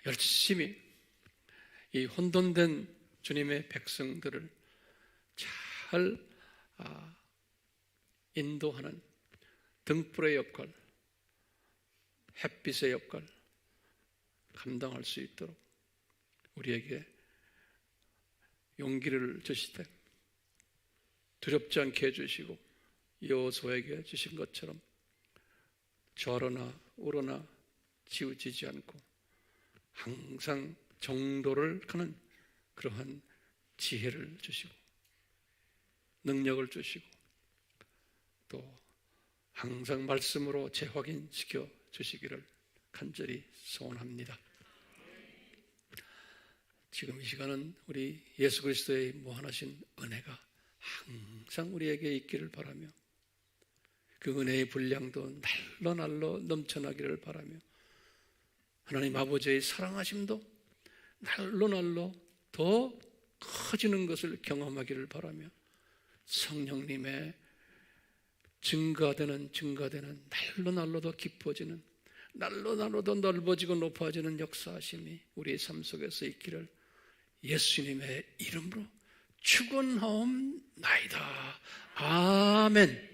열심히 이 혼돈된 주님의 백성들을 잘 인도하는 등불의 역할, 햇빛의 역할 감당할 수 있도록 우리에게 용기를 주시되 두렵지 않게 해주시고 여호수아에게 주신 것처럼 좌로나 우로나 치우치지 않고 항상 정도를 가는 그러한 지혜를 주시고 능력을 주시고 또 항상 말씀으로 재확인시켜 주시기를 간절히 소원합니다. 지금 이 시간은 우리 예수 그리스도의 무한하신 은혜가 항상 우리에게 있기를 바라며 그 은혜의 분량도 날로 날로 넘쳐나기를 바라며 하나님 아버지의 사랑하심도 날로 날로 더 커지는 것을 경험하기를 바라며 성령님의 증가되는 날로 날로 더 깊어지는 날로 날로 더 넓어지고 높아지는 역사하심이 우리의 삶 속에서 있기를 예수님의 이름으로 축원하옵나이다. 아멘.